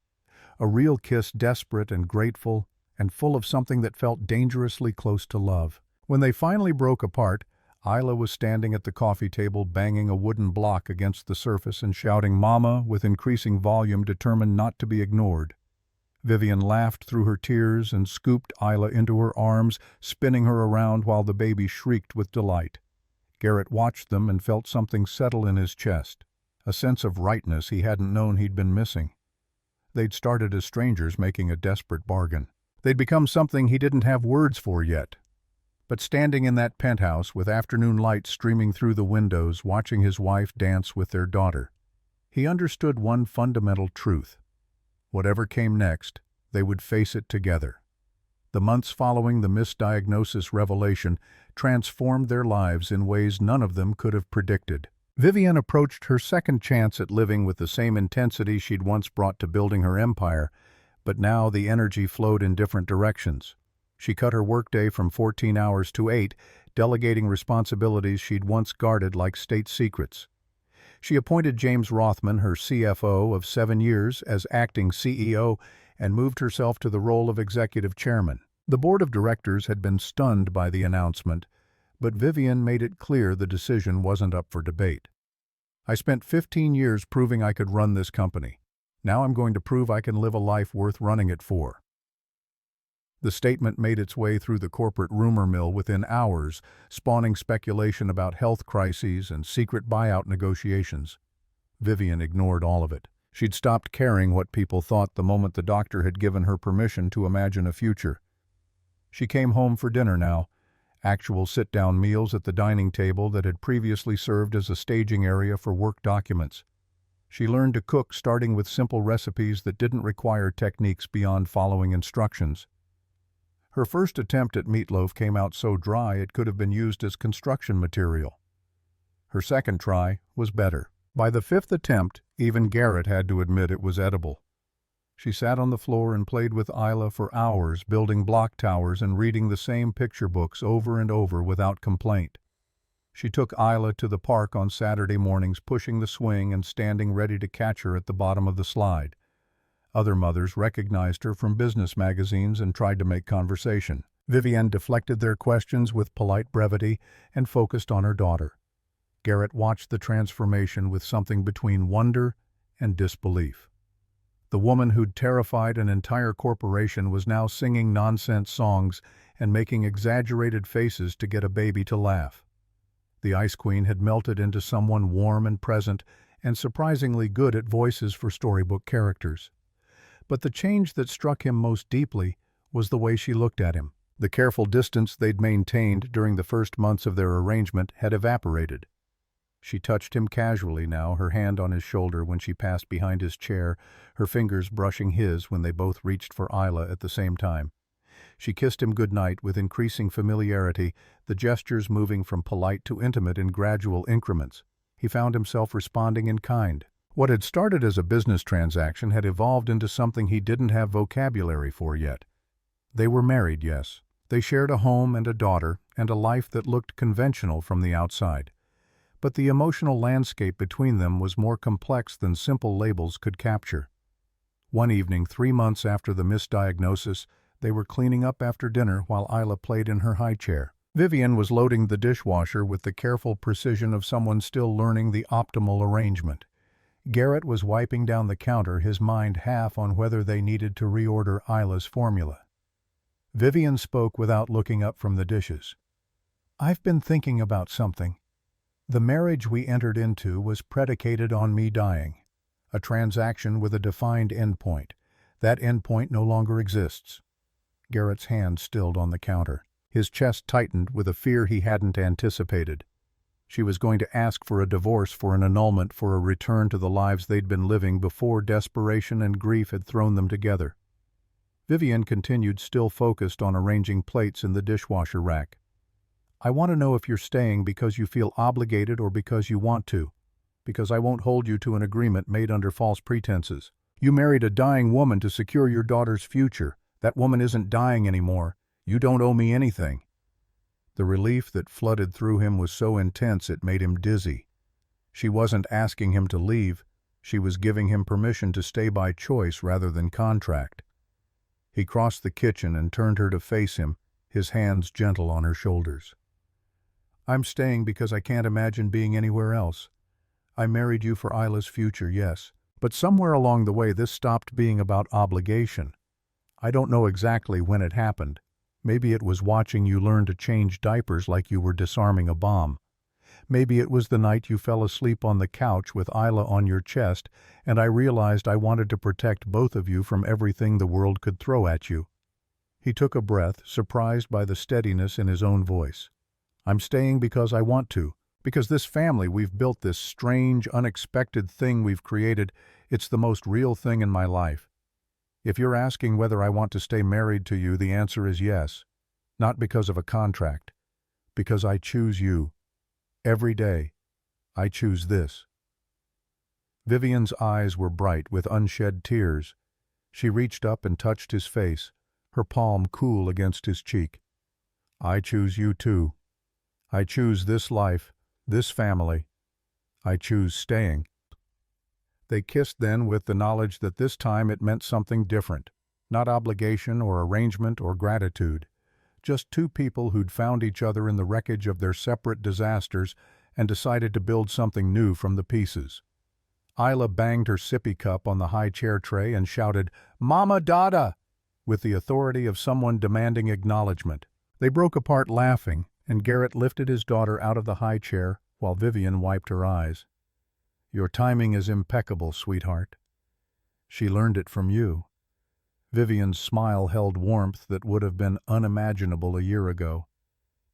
A real kiss, desperate and grateful, and full of something that felt dangerously close to love. When they finally broke apart, Isla was standing at the coffee table, banging a wooden block against the surface and shouting "Mama" with increasing volume, determined not to be ignored. Vivian laughed through her tears and scooped Isla into her arms, spinning her around while the baby shrieked with delight. Garrett watched them and felt something settle in his chest, a sense of rightness he hadn't known he'd been missing. They'd started as strangers, making a desperate bargain. They'd become something he didn't have words for yet. But standing in that penthouse with afternoon light streaming through the windows, watching his wife dance with their daughter, he understood one fundamental truth. Whatever came next, they would face it together. The months following the misdiagnosis revelation transformed their lives in ways none of them could have predicted. Vivian approached her second chance at living with the same intensity she'd once brought to building her empire, but now the energy flowed in different directions. She cut her workday from 14 hours to 8, delegating responsibilities she'd once guarded like state secrets. She appointed James Rothman, her CFO of 7 years, as acting CEO and moved herself to the role of executive chairman. The board of directors had been stunned by the announcement, but Vivian made it clear the decision wasn't up for debate. "I spent 15 years proving I could run this company. Now I'm going to prove I can live a life worth running it for." The statement made its way through the corporate rumor mill within hours, spawning speculation about health crises and secret buyout negotiations. Vivian ignored all of it. She'd stopped caring what people thought the moment the doctor had given her permission to imagine a future. She came home for dinner now, actual sit-down meals at the dining table that had previously served as a staging area for work documents. She learned to cook starting with simple recipes that didn't require techniques beyond following instructions. Her first attempt at meatloaf came out so dry it could have been used as construction material. Her second try was better. By the fifth attempt, even Garrett had to admit it was edible. She sat on the floor and played with Isla for hours, building block towers and reading the same picture books over and over without complaint. She took Isla to the park on Saturday mornings, pushing the swing and standing ready to catch her at the bottom of the slide. Other mothers recognized her from business magazines and tried to make conversation. Vivian deflected their questions with polite brevity and focused on her daughter. Garrett watched the transformation with something between wonder and disbelief. The woman who'd terrified an entire corporation was now singing nonsense songs and making exaggerated faces to get a baby to laugh. The Ice Queen had melted into someone warm and present and surprisingly good at voices for storybook characters. But the change that struck him most deeply was the way she looked at him. The careful distance they'd maintained during the first months of their arrangement had evaporated. She touched him casually now, her hand on his shoulder when she passed behind his chair, her fingers brushing his when they both reached for Isla at the same time. She kissed him goodnight with increasing familiarity, the gestures moving from polite to intimate in gradual increments. He found himself responding in kind. What had started as a business transaction had evolved into something he didn't have vocabulary for yet. They were married, yes. They shared a home and a daughter and a life that looked conventional from the outside. But the emotional landscape between them was more complex than simple labels could capture. One evening, 3 months after the misdiagnosis, they were cleaning up after dinner while Isla played in her high chair. Vivian was loading the dishwasher with the careful precision of someone still learning the optimal arrangement. Garrett was wiping down the counter, his mind half on whether they needed to reorder Isla's formula. Vivian spoke without looking up from the dishes. "I've been thinking about something. The marriage we entered into was predicated on me dying. A transaction with a defined endpoint. That endpoint no longer exists." Garrett's hand stilled on the counter. His chest tightened with a fear he hadn't anticipated. She was going to ask for a divorce, for an annulment, for a return to the lives they'd been living before desperation and grief had thrown them together. Vivian continued, still focused on arranging plates in the dishwasher rack. "I want to know if you're staying because you feel obligated or because you want to. Because I won't hold you to an agreement made under false pretenses. You married a dying woman to secure your daughter's future. That woman isn't dying anymore. You don't owe me anything." The relief that flooded through him was so intense it made him dizzy. She wasn't asking him to leave. She was giving him permission to stay by choice rather than contract. He crossed the kitchen and turned her to face him, his hands gentle on her shoulders. "I'm staying because I can't imagine being anywhere else. I married you for Isla's future, yes. But somewhere along the way this stopped being about obligation. I don't know exactly when it happened. Maybe it was watching you learn to change diapers like you were disarming a bomb. Maybe it was the night you fell asleep on the couch with Isla on your chest and I realized I wanted to protect both of you from everything the world could throw at you." He took a breath, surprised by the steadiness in his own voice. "I'm staying because I want to. Because this family we've built, this strange, unexpected thing we've created, it's the most real thing in my life." If you're asking whether I want to stay married to you, the answer is yes. Not because of a contract, because I choose you. Every day, I choose this. Vivian's eyes were bright with unshed tears. She reached up and touched his face, her palm cool against his cheek. I choose you too. I choose this life, this family. I choose staying. They kissed then with the knowledge that this time it meant something different, not obligation or arrangement or gratitude, just two people who'd found each other in the wreckage of their separate disasters and decided to build something new from the pieces. Isla banged her sippy cup on the high chair tray and shouted, "Mama Dada!" with the authority of someone demanding acknowledgement. They broke apart laughing, and Garrett lifted his daughter out of the high chair while Vivian wiped her eyes. "Your timing is impeccable, sweetheart. She learned it from you." Vivian's smile held warmth that would have been unimaginable a year ago.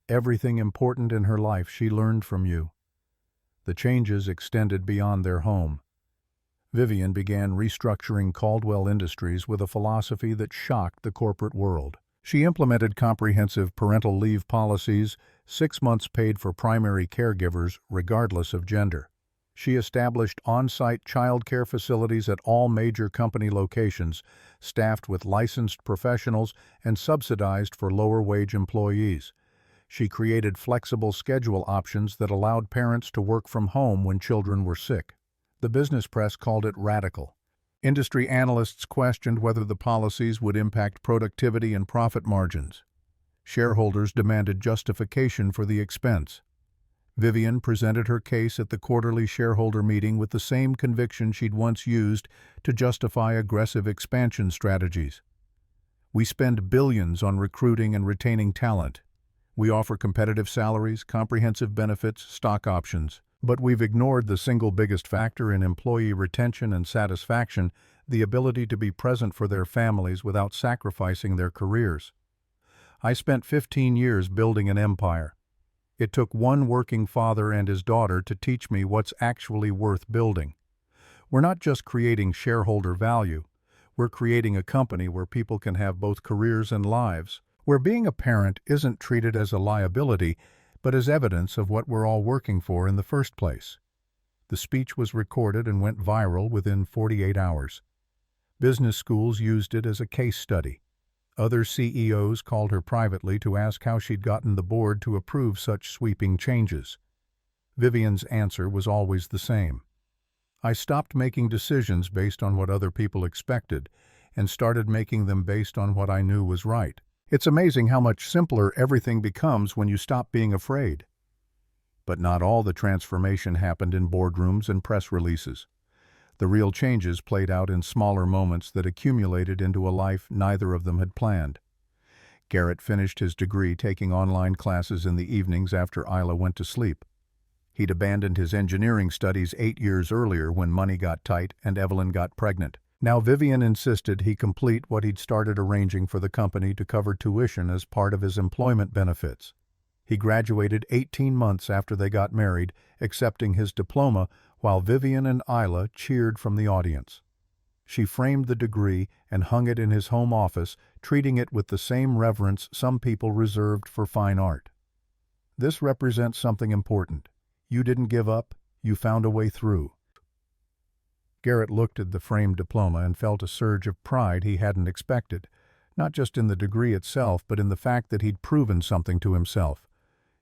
Everything important in her life she learned from you. The changes extended beyond their home. Vivian began restructuring Caldwell Industries with a philosophy that shocked the corporate world. She implemented comprehensive parental leave policies, 6 months paid for primary caregivers regardless of gender. She established on-site child care facilities at all major company locations, staffed with licensed professionals and subsidized for lower-wage employees. She created flexible schedule options that allowed parents to work from home when children were sick. The business press called it radical. Industry analysts questioned whether the policies would impact productivity and profit margins. Shareholders demanded justification for the expense. Vivian presented her case at the quarterly shareholder meeting with the same conviction she'd once used to justify aggressive expansion strategies. "We spend billions on recruiting and retaining talent. We offer competitive salaries, comprehensive benefits, stock options. But we've ignored the single biggest factor in employee retention and satisfaction, the ability to be present for their families without sacrificing their careers. I spent 15 years building an empire. It took one working father and his daughter to teach me what's actually worth building. We're not just creating shareholder value. We're creating a company where people can have both careers and lives, where being a parent isn't treated as a liability, but as evidence of what we're all working for in the first place." The speech was recorded and went viral within 48 hours. Business schools used it as a case study. Other CEOs called her privately to ask how she'd gotten the board to approve such sweeping changes. Vivian's answer was always the same. "I stopped making decisions based on what other people expected and started making them based on what I knew was right." It's amazing how much simpler everything becomes when you stop being afraid. But not all the transformation happened in boardrooms and press releases. The real changes played out in smaller moments that accumulated into a life neither of them had planned. Garrett finished his degree taking online classes in the evenings after Isla went to sleep. He'd abandoned his engineering studies 8 years earlier when money got tight and Evelyn got pregnant. Now Vivian insisted he complete what he'd started arranging for the company to cover tuition as part of his employment benefits. He graduated 18 months after they got married, accepting his diploma while Vivian and Isla cheered from the audience. She framed the degree and hung it in his home office, treating it with the same reverence some people reserved for fine art. "This represents something important. You didn't give up, you found a way through." Garrett looked at the framed diploma and felt a surge of pride he hadn't expected, not just in the degree itself, but in the fact that he'd proven something to himself.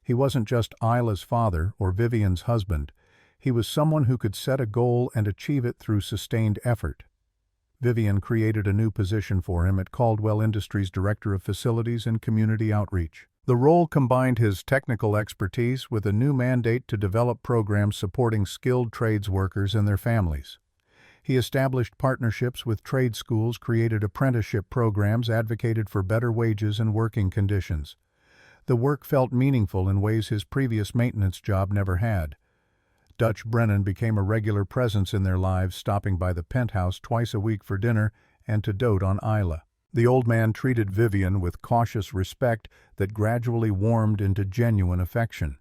He wasn't just Isla's father or Vivian's husband. He was someone who could set a goal and achieve it through sustained effort. Vivian created a new position for him at Caldwell Industries Director of Facilities and Community Outreach. The role combined his technical expertise with a new mandate to develop programs supporting skilled trades workers and their families. He established partnerships with trade schools, created apprenticeship programs, advocated for better wages and working conditions. The work felt meaningful in ways his previous maintenance job never had. Dutch Brennan became a regular presence in their lives, stopping by the penthouse twice a week for dinner and to dote on Isla. The old man treated Vivian with cautious respect that gradually warmed into genuine affection.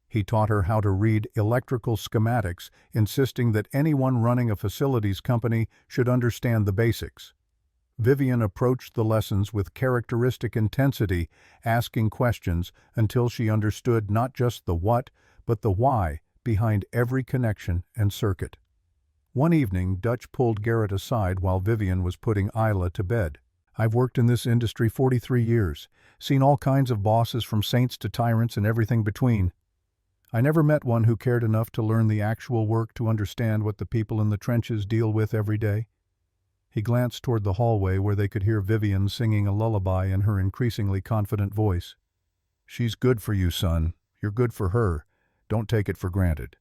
He taught her how to read electrical schematics, insisting that anyone running a facilities company should understand the basics. Vivian approached the lessons with characteristic intensity, asking questions until she understood not just the what, but the why behind every connection and circuit. One evening, Dutch pulled Garrett aside while Vivian was putting Isla to bed. "I've worked in this industry 43 years, seen all kinds of bosses from saints to tyrants and everything between. I never met one who cared enough to learn the actual work to understand what the people in the trenches deal with every day." He glanced toward the hallway where they could hear Vivian singing a lullaby in her increasingly confident voice. "She's good for you, son. You're good for her. Don't take it for granted."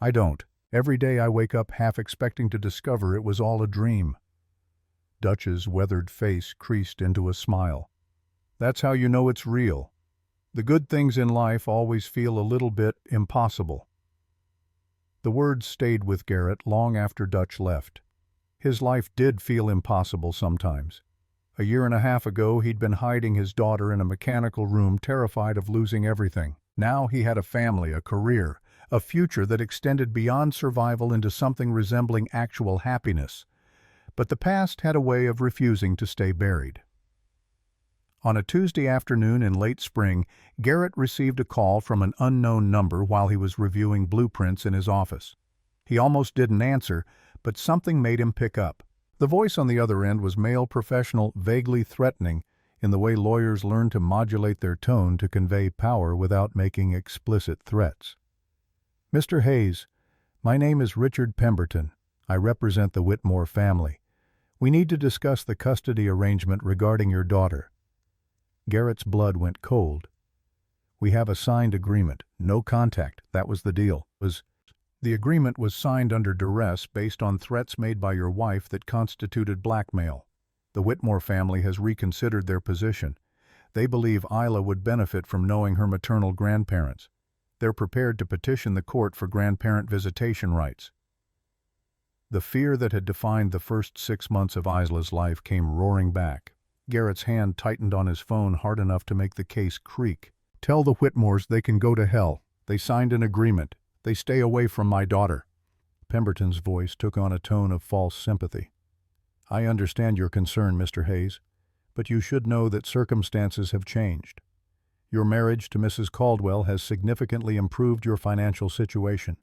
"I don't. Every day I wake up half expecting to discover it was all a dream." Dutch's weathered face creased into a smile. "That's how you know it's real. The good things in life always feel a little bit impossible." The words stayed with Garrett long after Dutch left. His life did feel impossible sometimes. A year and a half ago, he'd been hiding his daughter in a mechanical room, terrified of losing everything. Now he had a family, a career, a future that extended beyond survival into something resembling actual happiness. But the past had a way of refusing to stay buried. On a Tuesday afternoon in late spring, Garrett received a call from an unknown number while he was reviewing blueprints in his office. He almost didn't answer, but something made him pick up. The voice on the other end was male professional, vaguely threatening, in the way lawyers learn to modulate their tone to convey power without making explicit threats. "Mr. Hayes, my name is Richard Pemberton. I represent the Whitmore family. We need to discuss the custody arrangement regarding your daughter." Garrett's blood went cold. "We have a signed agreement. No contact. That was the deal. The agreement was signed under duress based on threats made by your wife that constituted blackmail. The Whitmore family has reconsidered their position. They believe Isla would benefit from knowing her maternal grandparents. They're prepared to petition the court for grandparent visitation rights." The fear that had defined the first 6 months of Isla's life came roaring back. Garrett's hand tightened on his phone hard enough to make the case creak. "Tell the Whitmores they can go to hell. They signed an agreement. They stay away from my daughter." Pemberton's voice took on a tone of false sympathy. "I understand your concern, Mr. Hayes, but you should know that circumstances have changed. Your marriage to Mrs. Caldwell has significantly improved your financial situation.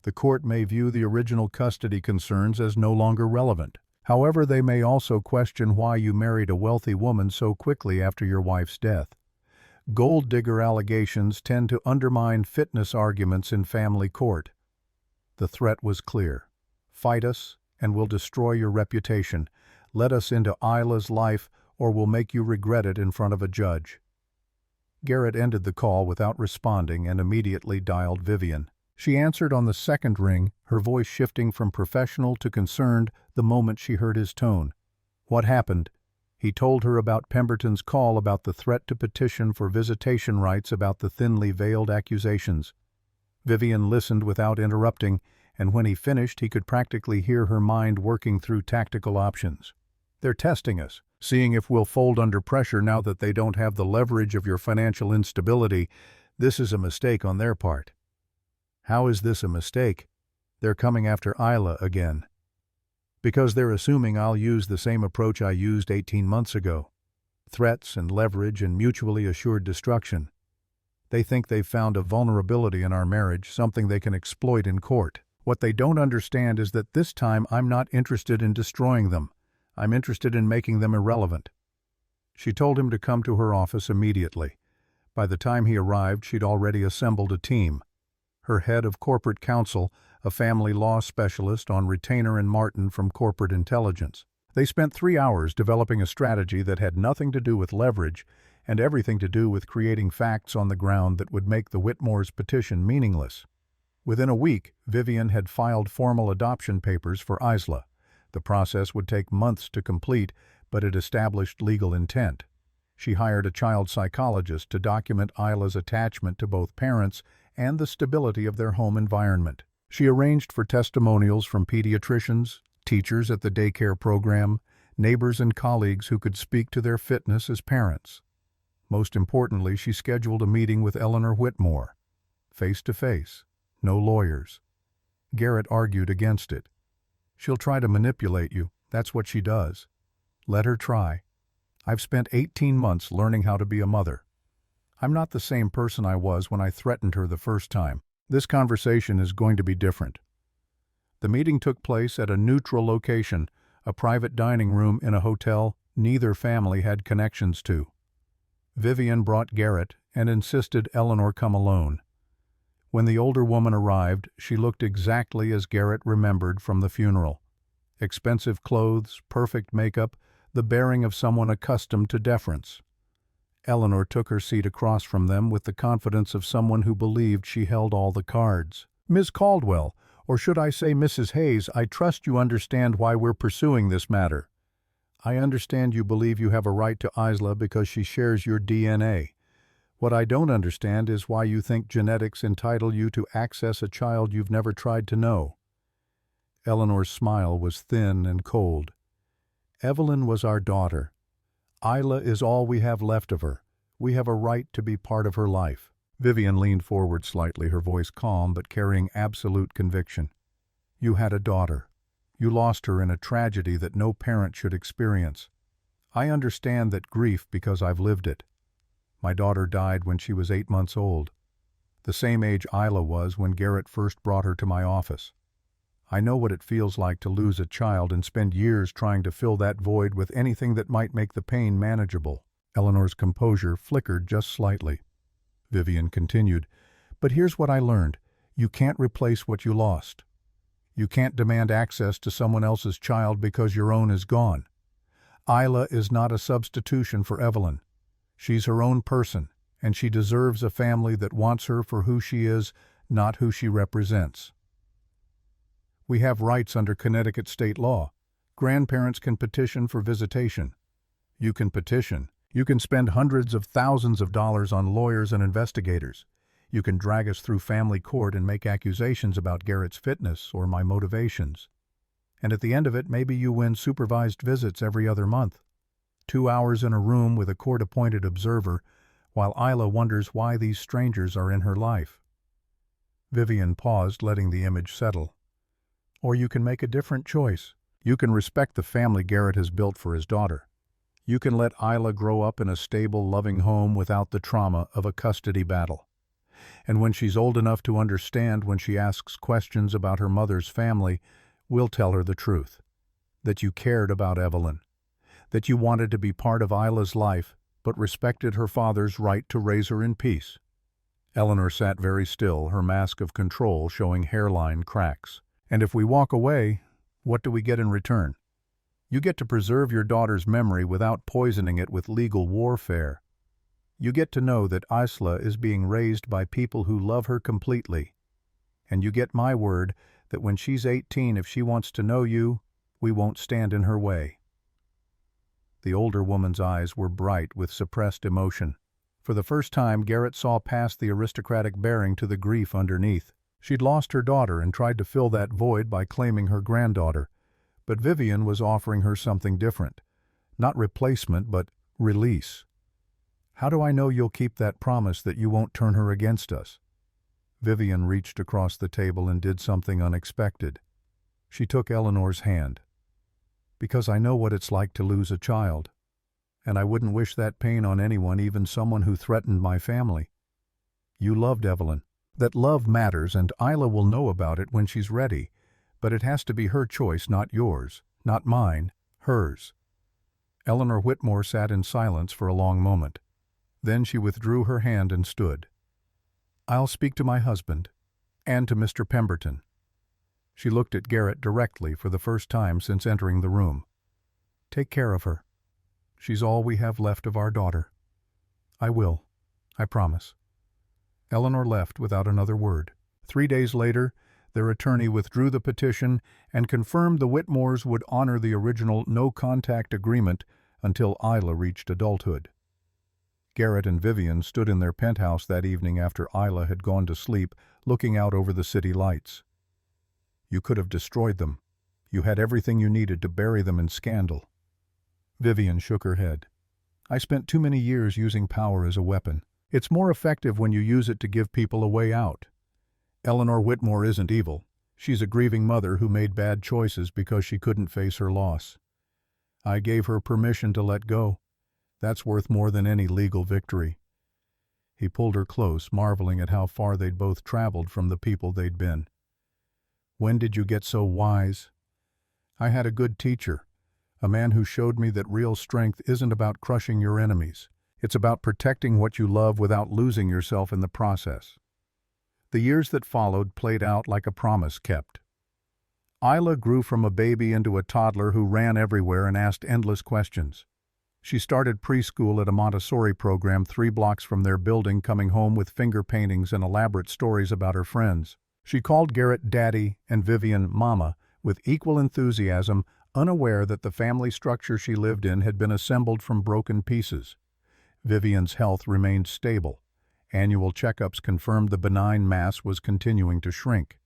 The court may view the original custody concerns as no longer relevant. However, they may also question why you married a wealthy woman so quickly after your wife's death. Gold digger allegations tend to undermine fitness arguments in family court." The threat was clear. "Fight us, and we'll destroy your reputation. Let us into Isla's life, or we'll make you regret it in front of a judge." Garrett ended the call without responding and immediately dialed Vivian. She answered on the second ring, her voice shifting from professional to concerned the moment she heard his tone. "What happened?" He told her about Pemberton's call, about the threat to petition for visitation rights, about the thinly veiled accusations. Vivian listened without interrupting, and when he finished he could practically hear her mind working through tactical options. "They're testing us, seeing if we'll fold under pressure now that they don't have the leverage of your financial instability. This is a mistake on their part." "How is this a mistake?" "They're coming after Isla again. Because they're assuming I'll use the same approach I used 18 months ago. Threats and leverage and mutually assured destruction. They think they've found a vulnerability in our marriage, something they can exploit in court. What they don't understand is that this time I'm not interested in destroying them. I'm interested in making them irrelevant." She told him to come to her office immediately. By the time he arrived, she'd already assembled a team. Her head of corporate counsel, a family law specialist on retainer, and Martin from corporate intelligence. They spent 3 hours developing a strategy that had nothing to do with leverage and everything to do with creating facts on the ground that would make the Whitmore's petition meaningless. Within a week, Vivian had filed formal adoption papers for Isla. The process would take months to complete, but it established legal intent. She hired a child psychologist to document Isla's attachment to both parents and the stability of their home environment. She arranged for testimonials from pediatricians, teachers at the daycare program, neighbors and colleagues who could speak to their fitness as parents. Most importantly, she scheduled a meeting with Eleanor Whitmore. Face-to-face, no lawyers. Garrett argued against it. "She'll try to manipulate you. That's what she does." Let her try. I've spent 18 months learning how to be a mother. I'm not the same person I was when I threatened her the first time. This conversation is going to be different. The meeting took place at a neutral location, a private dining room in a hotel neither family had connections to. Vivian brought Garrett and insisted Eleanor come alone. When the older woman arrived, she looked exactly as Garrett remembered from the funeral. Expensive clothes, perfect makeup, the bearing of someone accustomed to deference. Eleanor took her seat across from them with the confidence of someone who believed she held all the cards. "Ms. Caldwell, or should I say Mrs. Hayes, I trust you understand why we're pursuing this matter. I understand you believe you have a right to Isla because she shares your DNA. What I don't understand is why you think genetics entitle you to access a child you've never tried to know." Eleanor's smile was thin and cold. "Evelyn was our daughter. Isla is all we have left of her. We have a right to be part of her life." Vivian leaned forward slightly, her voice calm but carrying absolute conviction. "You had a daughter. You lost her in a tragedy that no parent should experience. I understand that grief because I've lived it. My daughter died when she was 8 months old, the same age Isla was when Garrett first brought her to my office. I know what it feels like to lose a child and spend years trying to fill that void with anything that might make the pain manageable." Eleanor's composure flickered just slightly. Vivian continued, "But here's what I learned. You can't replace what you lost. You can't demand access to someone else's child because your own is gone. Isla is not a substitution for Evelyn. She's her own person, and she deserves a family that wants her for who she is, not who she represents. We have rights under Connecticut state law. Grandparents can petition for visitation. You can petition. You can spend hundreds of thousands of dollars on lawyers and investigators. You can drag us through family court and make accusations about Garrett's fitness or my motivations. And at the end of it, maybe you win supervised visits every other month. 2 hours in a room with a court-appointed observer, while Isla wonders why these strangers are in her life." Vivian paused, letting the image settle. "Or you can make a different choice. You can respect the family Garrett has built for his daughter. You can let Isla grow up in a stable, loving home without the trauma of a custody battle. And when she's old enough to understand, when she asks questions about her mother's family, we'll tell her the truth. That you cared about Evelyn. That you wanted to be part of Isla's life, but respected her father's right to raise her in peace." Eleanor sat very still, her mask of control showing hairline cracks. "And if we walk away, what do we get in return? You get to preserve your daughter's memory without poisoning it with legal warfare. You get to know that Isla is being raised by people who love her completely. And you get my word that when she's 18, if she wants to know you, we won't stand in her way." The older woman's eyes were bright with suppressed emotion. For the first time, Garrett saw past the aristocratic bearing to the grief underneath. She'd lost her daughter and tried to fill that void by claiming her granddaughter. But Vivian was offering her something different. Not replacement, but release. "How do I know you'll keep that promise, that you won't turn her against us?" Vivian reached across the table and did something unexpected. She took Eleanor's hand. "Because I know what it's like to lose a child. And I wouldn't wish that pain on anyone, even someone who threatened my family. You loved Evelyn. That love matters, and Isla will know about it when she's ready. But it has to be her choice, not yours, not mine, hers." Eleanor Whitmore sat in silence for a long moment. Then she withdrew her hand and stood. "I'll speak to my husband, and to Mr. Pemberton." She looked at Garrett directly for the first time since entering the room. "Take care of her. She's all we have left of our daughter." "I will. I promise." Eleanor left without another word. 3 days later, their attorney withdrew the petition and confirmed the Whitmores would honor the original no-contact agreement until Isla reached adulthood. Garrett and Vivian stood in their penthouse that evening after Isla had gone to sleep, looking out over the city lights. "You could have destroyed them. You had everything you needed to bury them in scandal." Vivian shook her head. "I spent too many years using power as a weapon. It's more effective when you use it to give people a way out. Eleanor Whitmore isn't evil. She's a grieving mother who made bad choices because she couldn't face her loss. I gave her permission to let go. That's worth more than any legal victory." He pulled her close, marveling at how far they'd both traveled from the people they'd been. "When did you get so wise?" "I had a good teacher, a man who showed me that real strength isn't about crushing your enemies. It's about protecting what you love without losing yourself in the process." The years that followed played out like a promise kept. Isla grew from a baby into a toddler who ran everywhere and asked endless questions. She started preschool at a Montessori program 3 blocks from their building, coming home with finger paintings and elaborate stories about her friends. She called Garrett Daddy and Vivian Mama with equal enthusiasm, unaware that the family structure she lived in had been assembled from broken pieces. Vivian's health remained stable. Annual checkups confirmed the benign mass was continuing to shrink.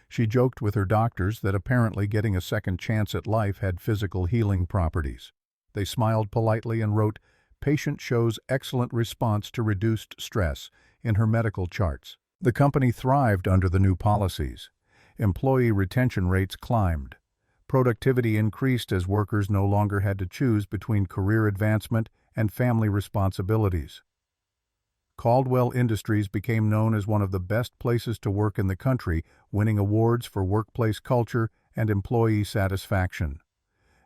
She joked with her doctors that apparently getting a second chance at life had physical healing properties. They smiled politely and wrote, "Patient shows excellent response to reduced stress," in her medical charts. The company thrived under the new policies. Employee retention rates climbed. Productivity increased as workers no longer had to choose between career advancement and family responsibilities. Caldwell Industries became known as one of the best places to work in the country, winning awards for workplace culture and employee satisfaction.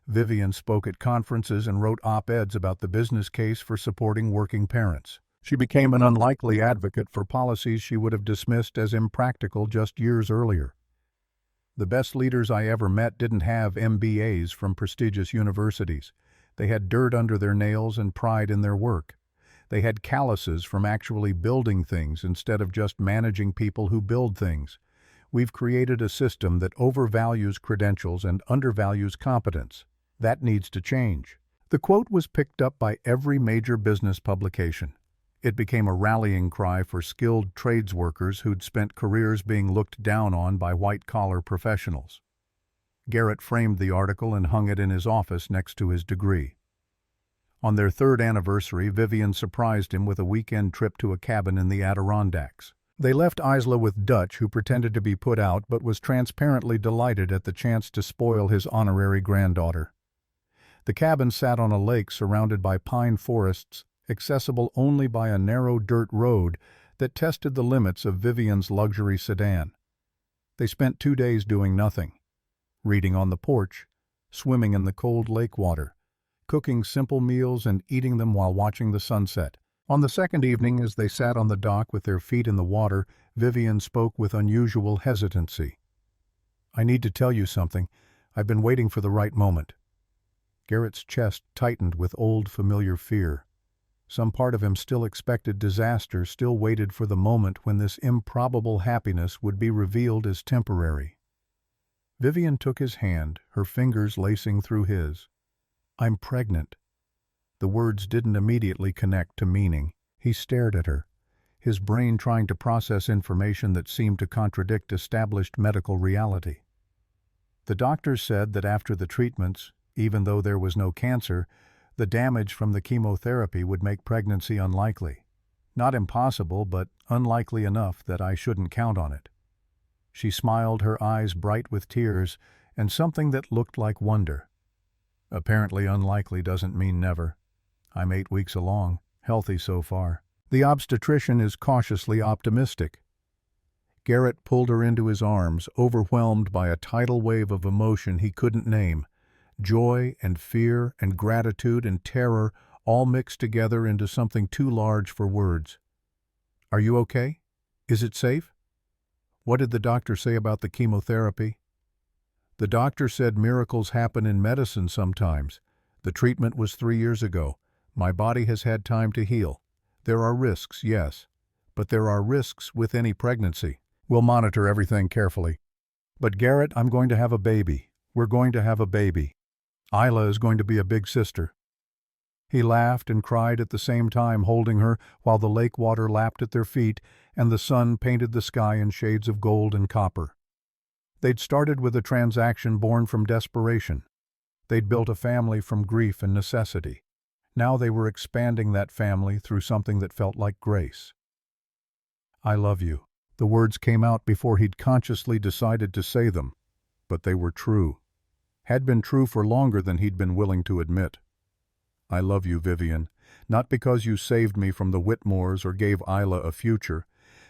Vivian spoke at conferences and wrote op-eds about the business case for supporting working parents. She became an unlikely advocate for policies she would have dismissed as impractical just years earlier. "The best leaders I ever met didn't have MBAs from prestigious universities. They had dirt under their nails and pride in their work. They had calluses from actually building things instead of just managing people who build things. We've created a system that overvalues credentials and undervalues competence. That needs to change." The quote was picked up by every major business publication. It became a rallying cry for skilled trades workers who'd spent careers being looked down on by white-collar professionals. Garrett framed the article and hung it in his office next to his degree. On their 3rd anniversary, Vivian surprised him with a weekend trip to a cabin in the Adirondacks. They left Isla with Dutch, who pretended to be put out but was transparently delighted at the chance to spoil his honorary granddaughter. The cabin sat on a lake surrounded by pine forests, accessible only by a narrow dirt road that tested the limits of Vivian's luxury sedan. They spent 2 days doing nothing, reading on the porch, swimming in the cold lake water, cooking simple meals and eating them while watching the sunset. On the second evening, as they sat on the dock with their feet in the water, Vivian spoke with unusual hesitancy. "I need to tell you something. I've been waiting for the right moment." Garrett's chest tightened with old familiar fear. Some part of him still expected disaster, still waited for the moment when this improbable happiness would be revealed as temporary. Vivian took his hand, her fingers lacing through his. "I'm pregnant." The words didn't immediately connect to meaning. He stared at her, his brain trying to process information that seemed to contradict established medical reality. The doctors said that after the treatments, even though there was no cancer, the damage from the chemotherapy would make pregnancy unlikely. Not impossible, but unlikely enough that I shouldn't count on it. She smiled, her eyes bright with tears, and something that looked like wonder. "Apparently unlikely doesn't mean never. I'm 8 weeks along, healthy so far." The obstetrician is cautiously optimistic. Garrett pulled her into his arms, overwhelmed by a tidal wave of emotion he couldn't name. Joy and fear and gratitude and terror all mixed together into something too large for words. "Are you okay? Is it safe? What did the doctor say about the chemotherapy?" "The doctor said miracles happen in medicine sometimes. The treatment was 3 years ago. My body has had time to heal. There are risks, yes, but there are risks with any pregnancy. We'll monitor everything carefully. But Garrett, I'm going to have a baby. We're going to have a baby. Isla is going to be a big sister." He laughed and cried at the same time, holding her while the lake water lapped at their feet and the sun painted the sky in shades of gold and copper. They'd started with a transaction born from desperation. They'd built a family from grief and necessity. Now they were expanding that family through something that felt like grace. "I love you." The words came out before he'd consciously decided to say them, but they were true. had been true for longer than he'd been willing to admit. I love you, Vivian, not because you saved me from the Whitmores or gave Isla a future,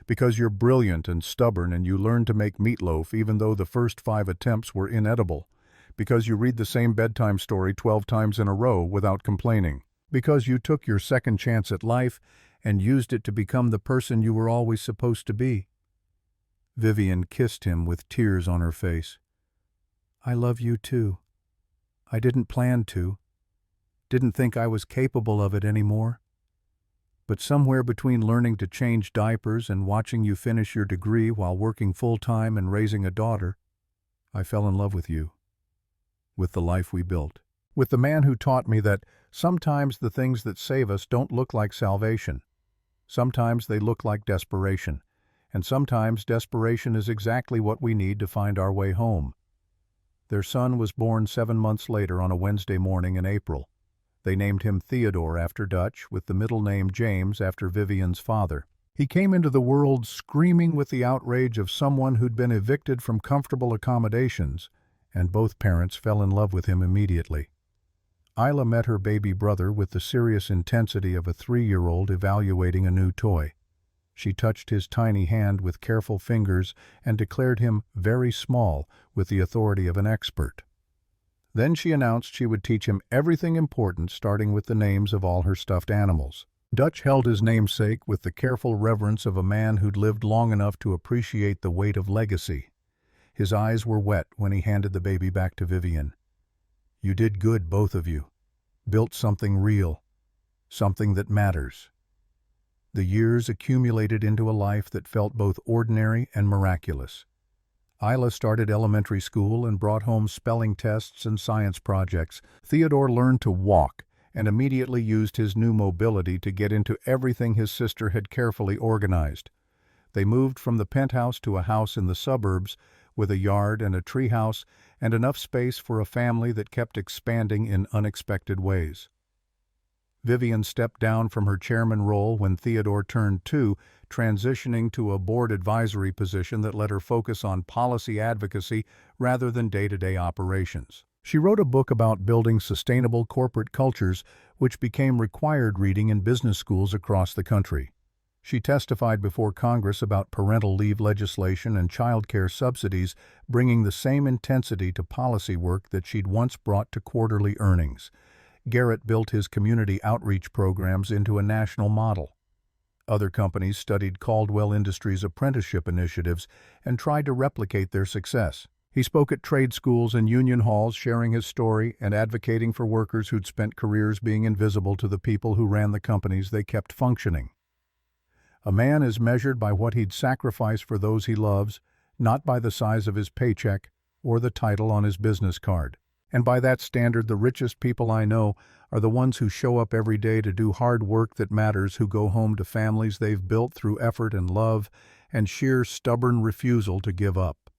because you're brilliant and stubborn and you learned to make meatloaf even though the first 5 attempts were inedible, because you read the same bedtime story 12 times in a row without complaining, because you took your second chance at life and used it to become the person you were always supposed to be. Vivian kissed him with tears on her face. I love you too. I didn't plan to. Didn't think I was capable of it anymore. But somewhere between learning to change diapers and watching you finish your degree while working full-time and raising a daughter, I fell in love with you. With the life we built. With the man who taught me that sometimes the things that save us don't look like salvation. Sometimes they look like desperation. And sometimes desperation is exactly what we need to find our way home. Their son was born 7 months later on a Wednesday morning in April. They named him Theodore after Dutch, with the middle name James after Vivian's father. He came into the world screaming with the outrage of someone who'd been evicted from comfortable accommodations, and both parents fell in love with him immediately. Isla met her baby brother with the serious intensity of a 3-year-old evaluating a new toy. She touched his tiny hand with careful fingers and declared him very small with the authority of an expert. Then she announced she would teach him everything important, starting with the names of all her stuffed animals. Dutch held his namesake with the careful reverence of a man who'd lived long enough to appreciate the weight of legacy. His eyes were wet when he handed the baby back to Vivian. You did good, both of you. Built something real. Something that matters. The years accumulated into a life that felt both ordinary and miraculous. Isla started elementary school and brought home spelling tests and science projects. Theodore learned to walk and immediately used his new mobility to get into everything his sister had carefully organized. They moved from the penthouse to a house in the suburbs with a yard and a treehouse and enough space for a family that kept expanding in unexpected ways. Vivian stepped down from her chairman role when Theodore turned 2, transitioning to a board advisory position that let her focus on policy advocacy rather than day-to-day operations. She wrote a book about building sustainable corporate cultures, which became required reading in business schools across the country. She testified before Congress about parental leave legislation and child care subsidies, bringing the same intensity to policy work that she'd once brought to quarterly earnings. Garrett built his community outreach programs into a national model. Other companies studied Caldwell Industries' apprenticeship initiatives and tried to replicate their success. He spoke at trade schools and union halls, sharing his story and advocating for workers who'd spent careers being invisible to the people who ran the companies they kept functioning. A man is measured by what he'd sacrifice for those he loves, not by the size of his paycheck or the title on his business card. And by that standard, the richest people I know are the ones who show up every day to do hard work that matters, who go home to families they've built through effort and love and sheer stubborn refusal to give up.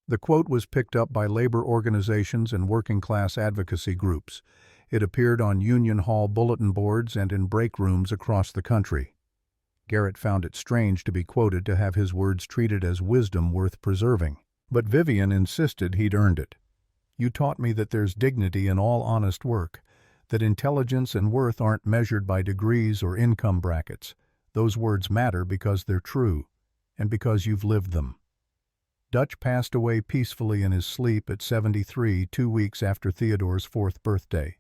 The quote was picked up by labor organizations and working-class advocacy groups. It appeared on union hall bulletin boards and in break rooms across the country. Garrett found it strange to be quoted, to have his words treated as wisdom worth preserving. But Vivian insisted he'd earned it. You taught me that there's dignity in all honest work, that intelligence and worth aren't measured by degrees or income brackets. Those words matter because they're true, and because you've lived them. Dutch passed away peacefully in his sleep at 73, 2 weeks after Theodore's 4th birthday.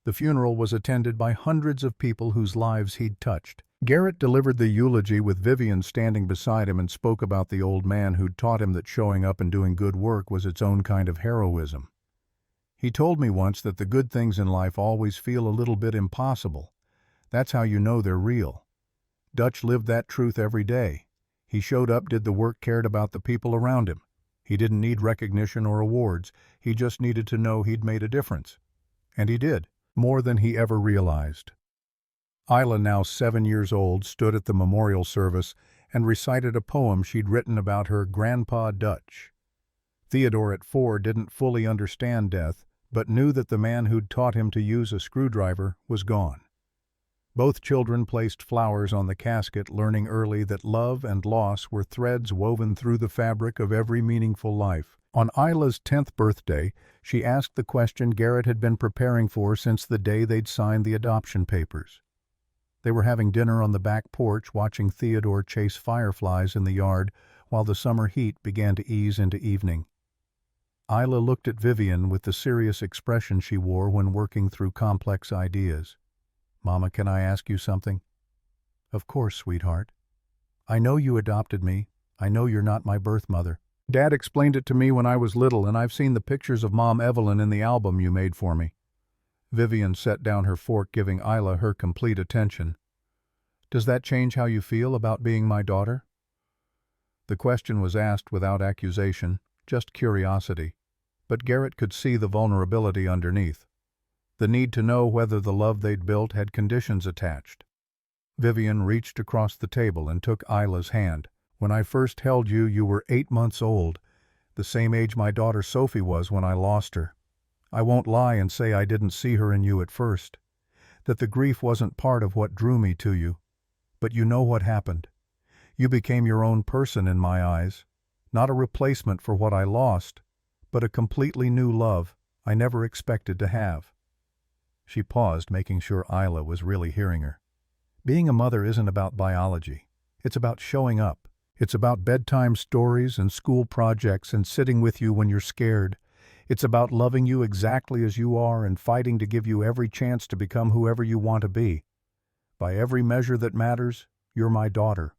The funeral was attended by hundreds of people whose lives he'd touched. Garrett delivered the eulogy with Vivian standing beside him and spoke about the old man who'd taught him that showing up and doing good work was its own kind of heroism. He told me once that the good things in life always feel a little bit impossible. That's how you know they're real. Dutch lived that truth every day. He showed up, did the work, cared about the people around him. He didn't need recognition or awards. He just needed to know he'd made a difference. And he did, more than he ever realized. Isla, now 7 years old, stood at the memorial service and recited a poem she'd written about her grandpa Dutch. Theodore at 4 didn't fully understand death, but knew that the man who'd taught him to use a screwdriver was gone. Both children placed flowers on the casket, learning early that love and loss were threads woven through the fabric of every meaningful life. On Isla's 10th birthday, she asked the question Garrett had been preparing for since the day they'd signed the adoption papers. They were having dinner on the back porch, watching Theodore chase fireflies in the yard while the summer heat began to ease into evening. Isla looked at Vivian with the serious expression she wore when working through complex ideas. "Mama, can I ask you something?" "Of course, sweetheart. I know you adopted me. I know you're not my birth mother. Dad explained it to me when I was little, and I've seen the pictures of Mom Evelyn in the album you made for me." Vivian set down her fork, giving Isla her complete attention. "Does that change how you feel about being my daughter?" The question was asked without accusation, just curiosity, but Garrett could see the vulnerability underneath, the need to know whether the love they'd built had conditions attached. Vivian reached across the table and took Isla's hand. "When I first held you, you were 8 months old, the same age my daughter Sophie was when I lost her. I won't lie and say I didn't see her in you at first, that the grief wasn't part of what drew me to you. But you know what happened. You became your own person in my eyes, not a replacement for what I lost, but a completely new love I never expected to have." She paused, making sure Isla was really hearing her. "Being a mother isn't about biology. It's about showing up. It's about bedtime stories and school projects and sitting with you when you're scared. It's about loving you exactly as you are and fighting to give you every chance to become whoever you want to be. By every measure that matters, you're my daughter.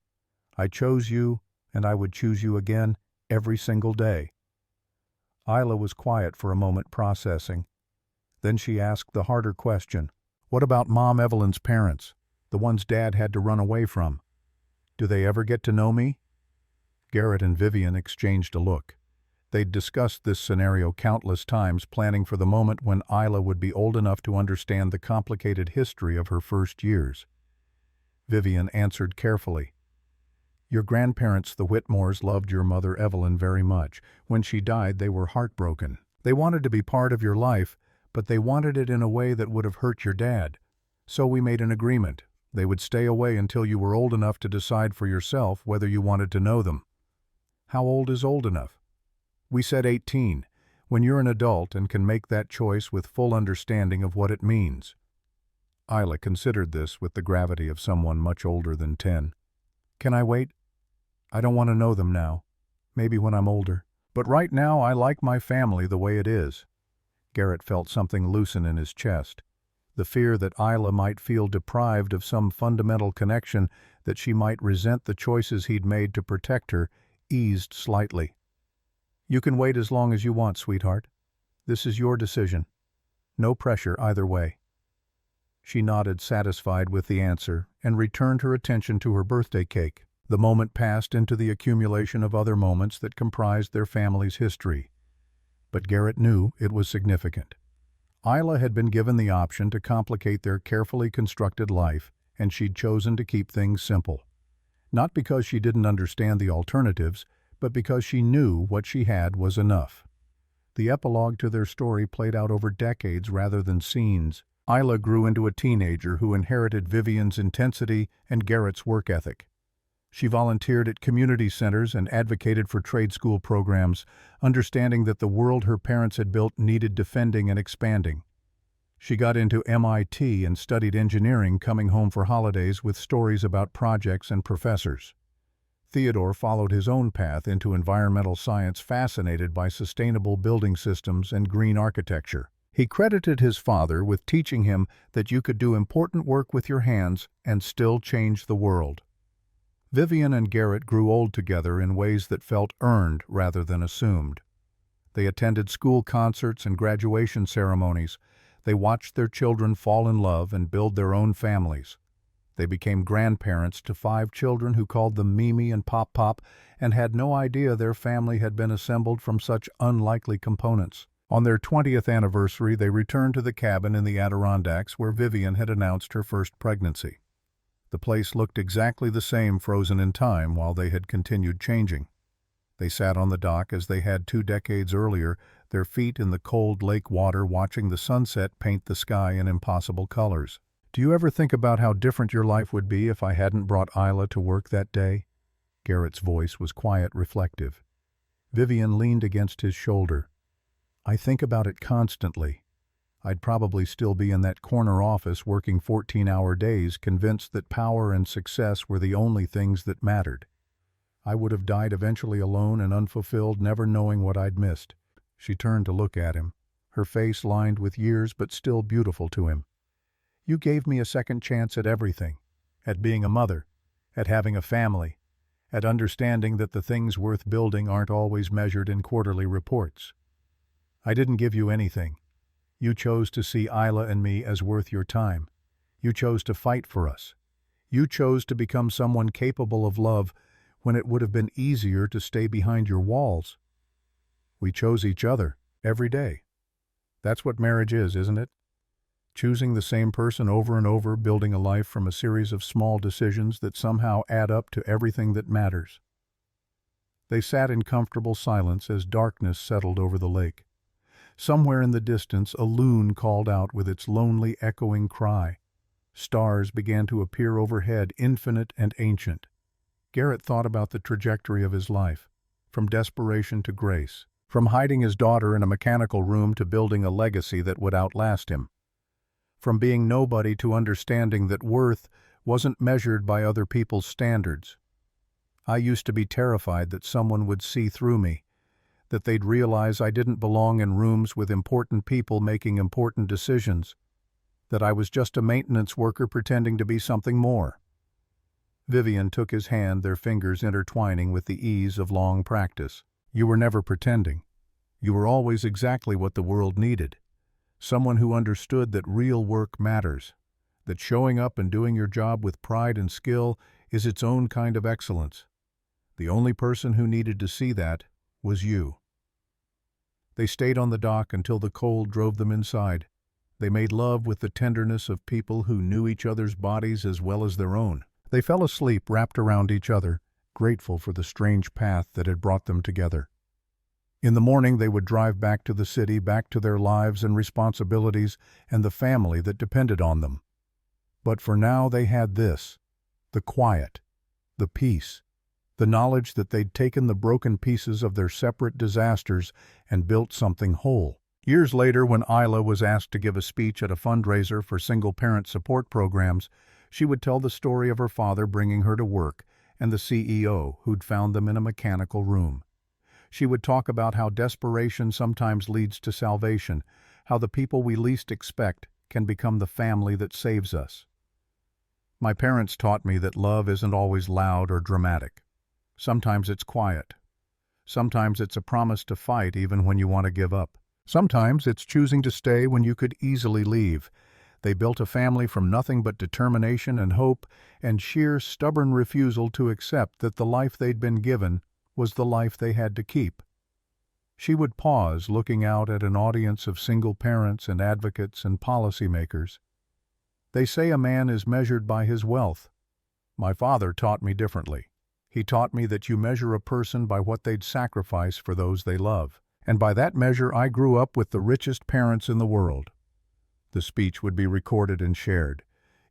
I chose you, and I would choose you again every single day." Isla was quiet for a moment, processing. Then she asked the harder question. "What about Mom Evelyn's parents, the ones Dad had to run away from? Do they ever get to know me?" Garrett and Vivian exchanged a look. They'd discussed this scenario countless times, planning for the moment when Isla would be old enough to understand the complicated history of her first years. Vivian answered carefully. "Your grandparents, the Whitmores, loved your mother Evelyn very much. When she died, they were heartbroken. They wanted to be part of your life, but they wanted it in a way that would have hurt your dad. So we made an agreement. They would stay away until you were old enough to decide for yourself whether you wanted to know them." "How old is old enough?" "We said 18, when you're an adult and can make that choice with full understanding of what it means." Isla considered this with the gravity of someone much older than 10. "Can I wait? I don't want to know them now. Maybe when I'm older. But right now I like my family the way it is." Garrett felt something loosen in his chest. The fear that Isla might feel deprived of some fundamental connection, that she might resent the choices he'd made to protect her, eased slightly. "You can wait as long as you want, sweetheart. This is your decision. No pressure either way." She nodded, satisfied with the answer, and returned her attention to her birthday cake. The moment passed into the accumulation of other moments that comprised their family's history. But Garrett knew it was significant. Isla had been given the option to complicate their carefully constructed life, and she'd chosen to keep things simple. Not because she didn't understand the alternatives, but because she knew what she had was enough. The epilogue to their story played out over decades rather than scenes. Isla grew into a teenager who inherited Vivian's intensity and Garrett's work ethic. She volunteered at community centers and advocated for trade school programs, understanding that the world her parents had built needed defending and expanding. She got into MIT and studied engineering, coming home for holidays with stories about projects and professors. Theodore followed his own path into environmental science, fascinated by sustainable building systems and green architecture. He credited his father with teaching him that you could do important work with your hands and still change the world. Vivian and Garrett grew old together in ways that felt earned rather than assumed. They attended school concerts and graduation ceremonies. They watched their children fall in love and build their own families. They became grandparents to 5 children who called them Mimi and Pop Pop, and had no idea their family had been assembled from such unlikely components. On their 20th anniversary, they returned to the cabin in the Adirondacks where Vivian had announced her first pregnancy. The place looked exactly the same, frozen in time, while they had continued changing. They sat on the dock as they had 2 decades earlier, their feet in the cold lake water, watching the sunset paint the sky in impossible colors. Do you ever think about how different your life would be if I hadn't brought Isla to work that day? Garrett's voice was quiet, reflective. Vivian leaned against his shoulder. I think about it constantly. I'd probably still be in that corner office working 14-hour days, convinced that power and success were the only things that mattered. I would have died eventually alone and unfulfilled, never knowing what I'd missed. She turned to look at him, her face lined with years but still beautiful to him. You gave me a second chance at everything, at being a mother, at having a family, at understanding that the things worth building aren't always measured in quarterly reports. I didn't give you anything. You chose to see Isla and me as worth your time. You chose to fight for us. You chose to become someone capable of love when it would have been easier to stay behind your walls. We chose each other every day. That's what marriage is, isn't it? Choosing the same person over and over, building a life from a series of small decisions that somehow add up to everything that matters. They sat in comfortable silence as darkness settled over the lake. Somewhere in the distance, a loon called out with its lonely, echoing cry. Stars began to appear overhead, infinite and ancient. Garrett thought about the trajectory of his life, from desperation to grace, from hiding his daughter in a mechanical room to building a legacy that would outlast him, from being nobody to understanding that worth wasn't measured by other people's standards. I used to be terrified that someone would see through me, that they'd realize I didn't belong in rooms with important people making important decisions, that I was just a maintenance worker pretending to be something more. Vivian took his hand, their fingers intertwining with the ease of long practice. You were never pretending. You were always exactly what the world needed. Someone who understood that real work matters, that showing up and doing your job with pride and skill is its own kind of excellence. The only person who needed to see that was you. They stayed on the dock until the cold drove them inside. They made love with the tenderness of people who knew each other's bodies as well as their own. They fell asleep wrapped around each other, grateful for the strange path that had brought them together. In the morning they would drive back to the city, back to their lives and responsibilities and the family that depended on them. But for now they had this, the quiet, the peace, the knowledge that they'd taken the broken pieces of their separate disasters and built something whole. Years later, when Isla was asked to give a speech at a fundraiser for single-parent support programs, she would tell the story of her father bringing her to work and the CEO who'd found them in a mechanical room. She would talk about how desperation sometimes leads to salvation, how the people we least expect can become the family that saves us. My parents taught me that love isn't always loud or dramatic. Sometimes it's quiet. Sometimes it's a promise to fight even when you want to give up. Sometimes it's choosing to stay when you could easily leave. They built a family from nothing but determination and hope and sheer stubborn refusal to accept that the life they'd been given was the life they had to keep. She would pause, looking out at an audience of single parents and advocates and policymakers. They say a man is measured by his wealth. My father taught me differently. He taught me that you measure a person by what they'd sacrifice for those they love. And by that measure I grew up with the richest parents in the world. The speech would be recorded and shared.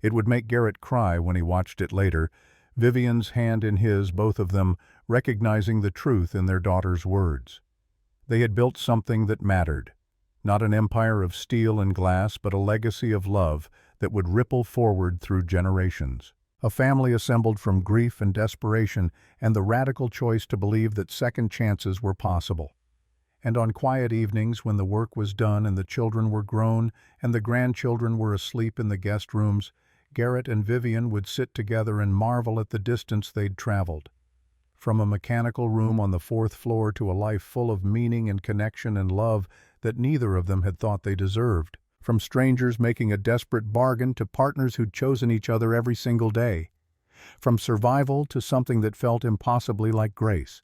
It would make Garrett cry when he watched it later, Vivian's hand in his, both of them recognizing the truth in their daughter's words. They had built something that mattered, not an empire of steel and glass, but a legacy of love that would ripple forward through generations. A family assembled from grief and desperation and the radical choice to believe that second chances were possible. And on quiet evenings when the work was done and the children were grown and the grandchildren were asleep in the guest rooms, Garrett and Vivian would sit together and marvel at the distance they'd traveled. From a mechanical room on the 4th floor to a life full of meaning and connection and love that neither of them had thought they deserved. From strangers making a desperate bargain to partners who'd chosen each other every single day. From survival to something that felt impossibly like grace.